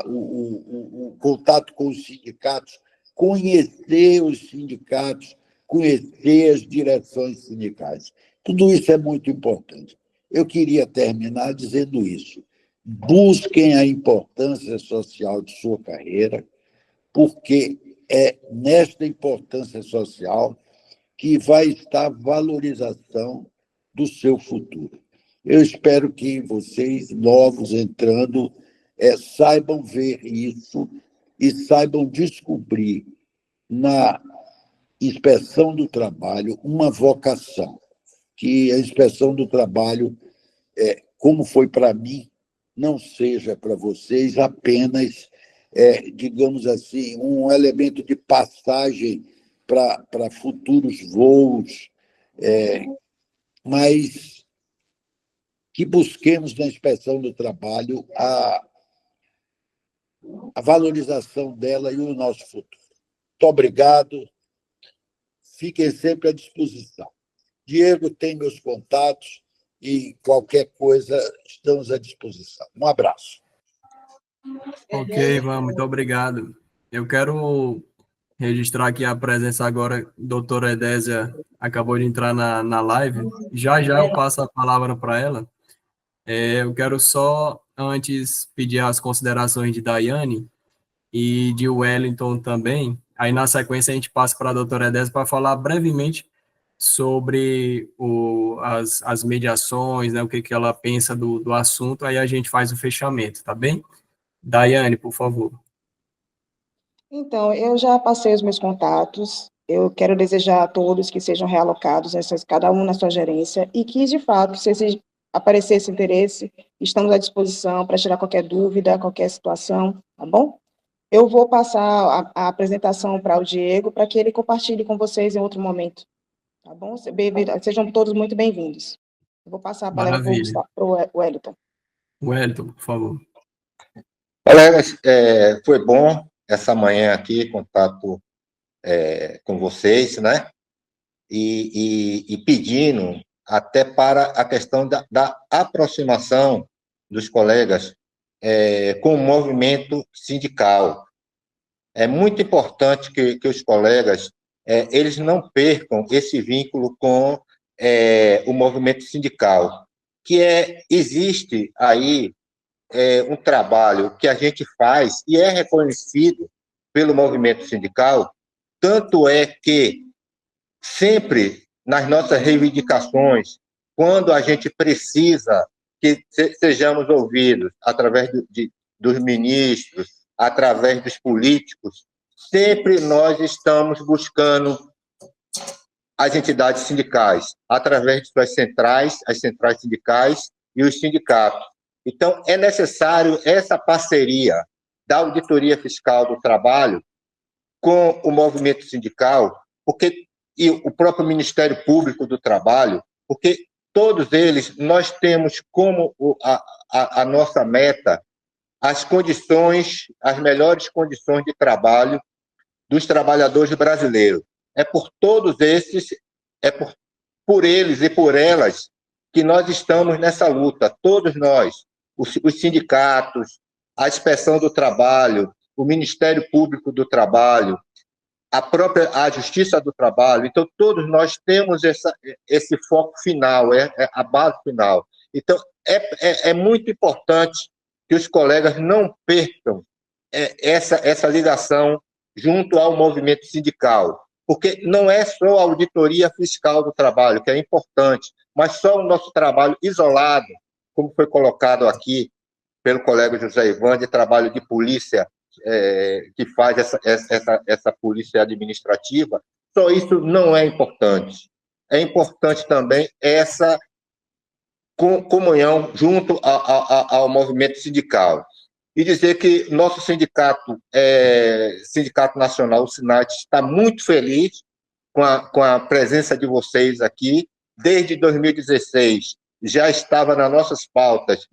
C: o contato com os sindicatos, conhecer os sindicatos, conhecer as direções sindicais, tudo isso é muito importante. Eu queria terminar dizendo isso: busquem a importância social de sua carreira, porque é nesta importância social que vai estar a valorização do seu futuro. Eu espero que vocês, novos entrando, saibam ver isso e saibam descobrir na inspeção do trabalho uma vocação, que a inspeção do trabalho, como foi para mim, não seja para vocês apenas, digamos assim, um elemento de passagem para futuros voos, mas que busquemos na inspeção do trabalho a valorização dela e o nosso futuro. Muito obrigado. Fiquem sempre à disposição. Diego tem meus contatos e qualquer coisa estamos à disposição. Um abraço.
A: Ok, Ivan, muito obrigado. Eu quero registrar aqui a presença agora, doutora Edésia acabou de entrar na live, já eu passo a palavra para ela. Eu quero só, antes, pedir as considerações de Daiane e de Wellington também, aí na sequência a gente passa para a doutora Edésia para falar brevemente sobre as mediações, né, o que ela pensa do assunto, aí a gente faz o fechamento, tá bem? Daiane, por favor.
D: Então, eu já passei os meus contatos. Eu quero desejar a todos que sejam realocados, cada um na sua gerência, e que, de fato, se aparecer esse interesse, estamos à disposição para tirar qualquer dúvida, qualquer situação, tá bom? Eu vou passar a apresentação para o Diego, para que ele compartilhe com vocês em outro momento, tá bom? Sejam todos muito bem-vindos. Eu vou passar a palavra para o Wellington.
A: Wellington, por favor.
E: Colegas, foi bom essa manhã aqui, contato com vocês, né? E pedindo até para a questão da aproximação dos colegas com o movimento sindical. É muito importante que os colegas eles não percam esse vínculo com o movimento sindical, que existe aí um trabalho que a gente faz e é reconhecido pelo movimento sindical, tanto é que sempre nas nossas reivindicações, quando a gente precisa que sejamos ouvidos através dos ministros, através dos políticos, sempre nós estamos buscando as entidades sindicais, através de suas centrais, as centrais sindicais e os sindicatos. Então, é necessário essa parceria da Auditoria Fiscal do Trabalho com o movimento sindical, e o próprio Ministério Público do Trabalho, porque todos eles, nós temos como a nossa meta as melhores condições de trabalho dos trabalhadores brasileiros. É por todos esses, por eles e por elas que nós estamos nessa luta, todos nós, os sindicatos, a Inspeção do Trabalho, o Ministério Público do Trabalho, a Justiça do Trabalho. Então, todos nós temos esse foco final, a base final. Então, é muito importante que os colegas não percam essa ligação junto ao movimento sindical, porque não é só a auditoria fiscal do trabalho, que é importante, mas só o nosso trabalho isolado, como foi colocado aqui pelo colega José Ivan, de trabalho de polícia, que faz essa polícia administrativa, só isso não é importante. É importante também essa comunhão junto ao movimento sindical. E dizer que nosso sindicato, Sindicato Nacional, o SINAT, está muito feliz com a presença de vocês aqui. Desde 2016, já estava nas nossas pautas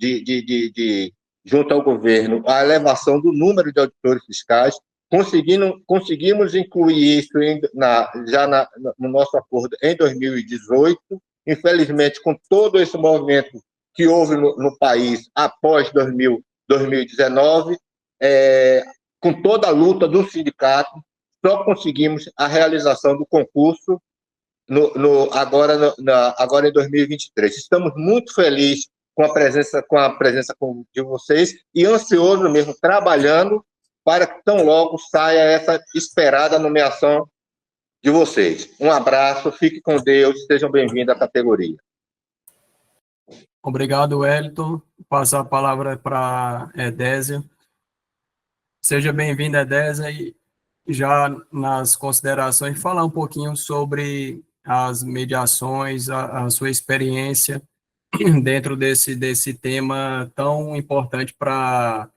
E: junto ao governo, a elevação do número de auditores fiscais. Conseguimos incluir isso no nosso acordo em 2018. Infelizmente, com todo esse movimento que houve no país após 2019, com toda a luta do sindicato, só conseguimos a realização do concurso agora em 2023. Estamos muito felizes com a presença de vocês e ansioso mesmo, trabalhando para que tão logo saia essa esperada nomeação de vocês. Um abraço, fique com Deus, sejam bem-vindos à categoria.
A: Obrigado, Wellington. Passar a palavra para a Edésia. Seja bem-vinda, Edésia, e já nas considerações, falar um pouquinho sobre as mediações, a sua experiência dentro desse tema tão importante para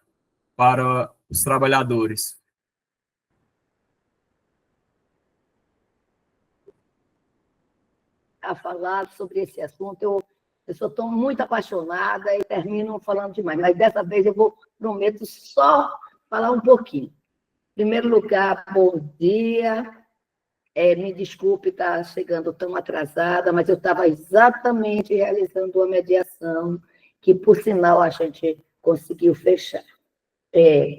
A: os trabalhadores.
F: A falar sobre esse assunto, eu Eu só estou muito apaixonada e termino falando demais, mas dessa vez prometo só falar um pouquinho. Em primeiro lugar, bom dia. Me desculpe estar chegando tão atrasada, mas eu estava exatamente realizando uma mediação que, por sinal, a gente conseguiu fechar.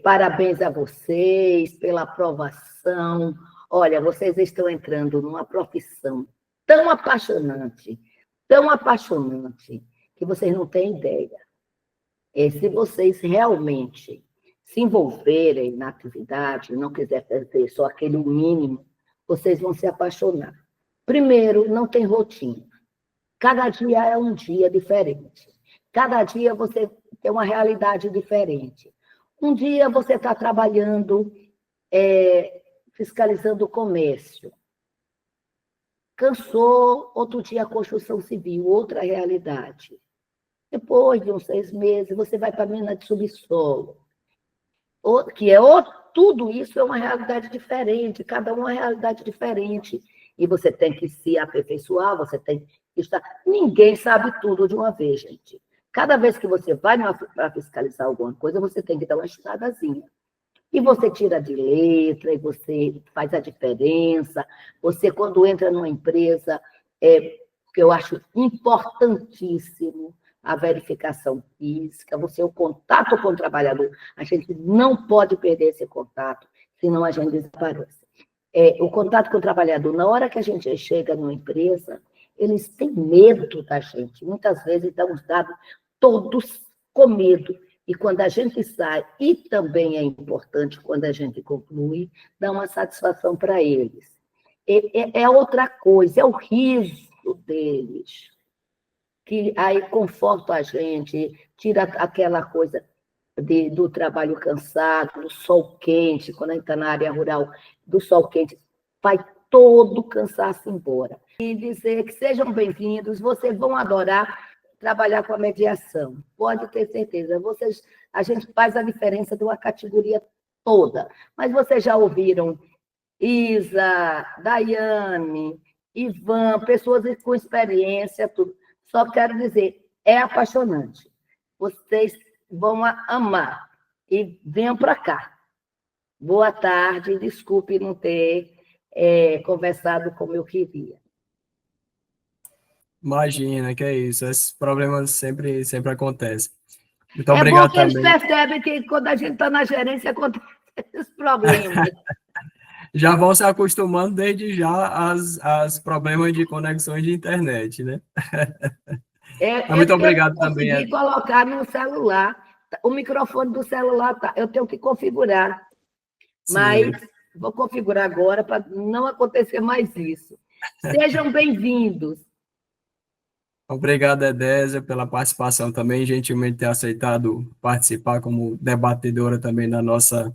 F: Parabéns a vocês pela aprovação. Olha, vocês estão entrando numa profissão tão apaixonante, que vocês não têm ideia. Se vocês realmente se envolverem na atividade, não quiser fazer só aquele mínimo, vocês vão se apaixonar. Primeiro, não tem rotina. Cada dia é um dia diferente. Cada dia você tem uma realidade diferente. Um dia você está trabalhando, fiscalizando o comércio. Cansou, outro dia a construção civil, outra realidade. Depois de uns 6 meses, você vai para a mina de subsolo, tudo isso é uma realidade diferente, cada uma é uma realidade diferente. E você tem que se aperfeiçoar, você tem que estar... Ninguém sabe tudo de uma vez, gente. Cada vez que você vai para fiscalizar alguma coisa, você tem que dar uma estudadazinha. E você tira de letra, e você faz a diferença. Você, quando entra numa empresa, que eu acho importantíssimo, a verificação física, o contato com o trabalhador. A gente não pode perder esse contato, senão a gente desaparece. O contato com o trabalhador, na hora que a gente chega numa empresa, eles têm medo da gente. Muitas vezes dão os dados todos com medo. E quando a gente sai, e também é importante quando a gente conclui, dá uma satisfação para eles. É outra coisa, é o riso deles, que aí conforta a gente, tira aquela coisa do trabalho cansado, do sol quente, quando a gente está na área rural, do sol quente, vai todo o cansaço embora. E dizer que sejam bem-vindos, vocês vão adorar trabalhar com a mediação, pode ter certeza. A gente faz a diferença de uma categoria toda, mas vocês já ouviram Isa, Daiane, Ivan, pessoas com experiência, tudo. Só quero dizer, é apaixonante. Vocês vão amar. E venham para cá. Boa tarde, desculpe não ter conversado como eu queria.
A: Imagina, que é isso. Esses problemas sempre acontecem. Muito obrigado também.
F: Eles percebem que quando a gente está na gerência, acontecem esses problemas.
A: Já vão se acostumando desde já aos problemas de conexões de internet, né? Muito obrigado também.
F: Eu consegui colocar no celular, o microfone do celular, eu tenho que configurar, mas vou configurar agora para não acontecer mais isso. Sejam bem-vindos.
A: Obrigado, Edésia, pela participação também, gentilmente ter aceitado participar como debatedora também da nossa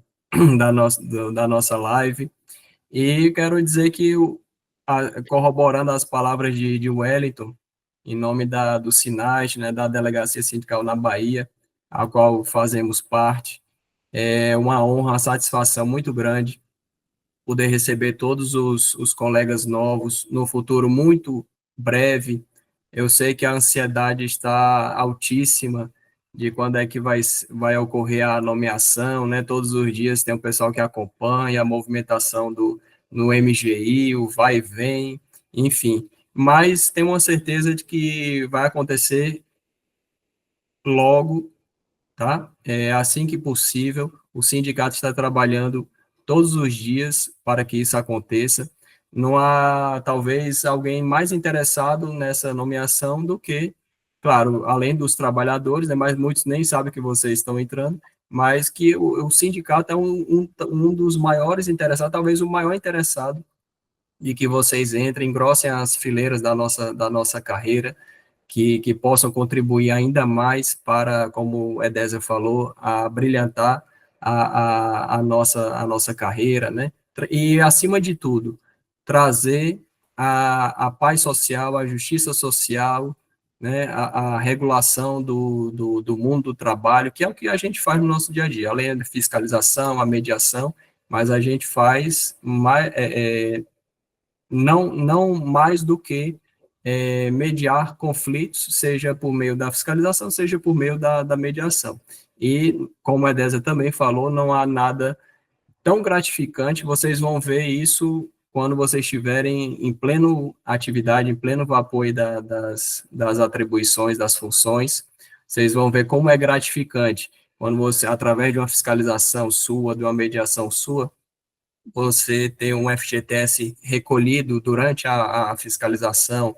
A: live. E quero dizer que, corroborando as palavras de Wellington, em nome do SINAGE, né, da Delegacia Sindical na Bahia, a qual fazemos parte, é uma honra, uma satisfação muito grande poder receber todos os colegas novos no futuro muito breve. Eu sei que a ansiedade está altíssima de quando é que vai ocorrer a nomeação, né? Todos os dias tem um pessoal que acompanha a movimentação no MGI, o vai e vem, enfim. Mas tenho uma certeza de que vai acontecer logo, tá? Assim que possível. O sindicato está trabalhando todos os dias para que isso aconteça. Não há, talvez, alguém mais interessado nessa nomeação do que, claro, além dos trabalhadores, né, mas muitos nem sabem que vocês estão entrando, mas que o sindicato é um dos maiores interessados, talvez o maior interessado, de que vocês entrem, engrossem as fileiras da nossa carreira, que possam contribuir ainda mais para, como Edésia falou, a brilhantar a nossa carreira, né? E, acima de tudo, trazer a paz social, a justiça social, né, a regulação do mundo do trabalho, que é o que a gente faz no nosso dia a dia, além da fiscalização, a mediação, mas a gente faz não mais do que mediar conflitos, seja por meio da fiscalização, seja por meio da mediação. E, como a Edésia também falou, não há nada tão gratificante, vocês vão ver isso quando vocês estiverem em pleno atividade, em pleno vapor aí das atribuições, das funções, vocês vão ver como é gratificante quando você, através de uma fiscalização sua, de uma mediação sua, você tem um FGTS recolhido durante a fiscalização,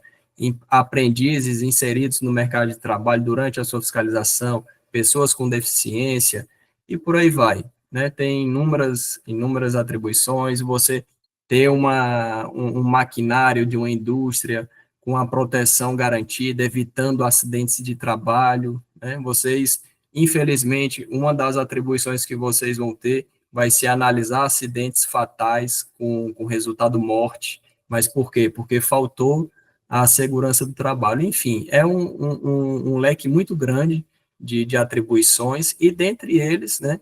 A: aprendizes inseridos no mercado de trabalho durante a sua fiscalização, pessoas com deficiência, e por aí vai, né? Tem inúmeras atribuições, você ter um maquinário de uma indústria com a proteção garantida, evitando acidentes de trabalho, né? Vocês, infelizmente, uma das atribuições que vocês vão ter vai ser analisar acidentes fatais com resultado morte. Mas por quê? Porque faltou a segurança do trabalho. Enfim, é um leque muito grande de atribuições, e dentre eles, né,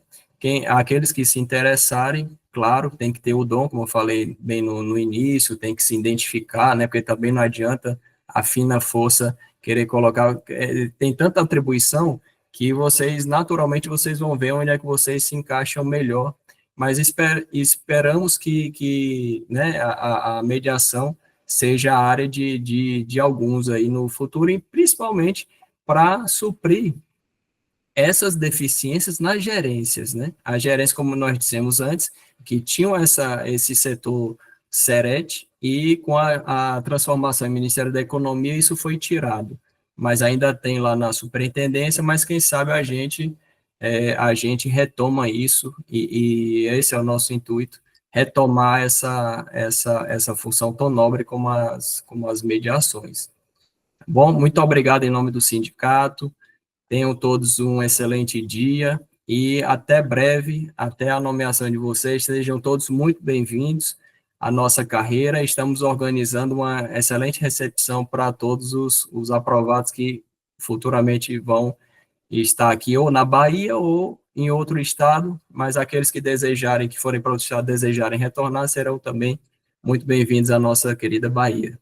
A: aqueles que se interessarem, claro, tem que ter o dom, como eu falei bem no início, tem que se identificar, né, porque também não adianta a fina força querer colocar, tem tanta atribuição que vocês, naturalmente, vocês vão ver onde é que vocês se encaixam melhor, mas esperamos que né, a mediação seja a área de alguns aí no futuro, e principalmente para suprir essas deficiências nas gerências, né? As gerências, como nós dissemos antes, que tinham esse setor SERET, e com a transformação em Ministério da Economia, isso foi tirado. Mas ainda tem lá na superintendência, mas quem sabe a gente retoma isso, e esse é o nosso intuito, retomar essa função tão nobre como as mediações. Bom, muito obrigado em nome do sindicato. Tenham todos um excelente dia e até breve, até a nomeação de vocês. Sejam todos muito bem-vindos à nossa carreira. Estamos organizando uma excelente recepção para todos os aprovados que futuramente vão estar aqui ou na Bahia ou em outro estado, mas aqueles que desejarem, que forem para outro estado, desejarem retornar, serão também muito bem-vindos à nossa querida Bahia.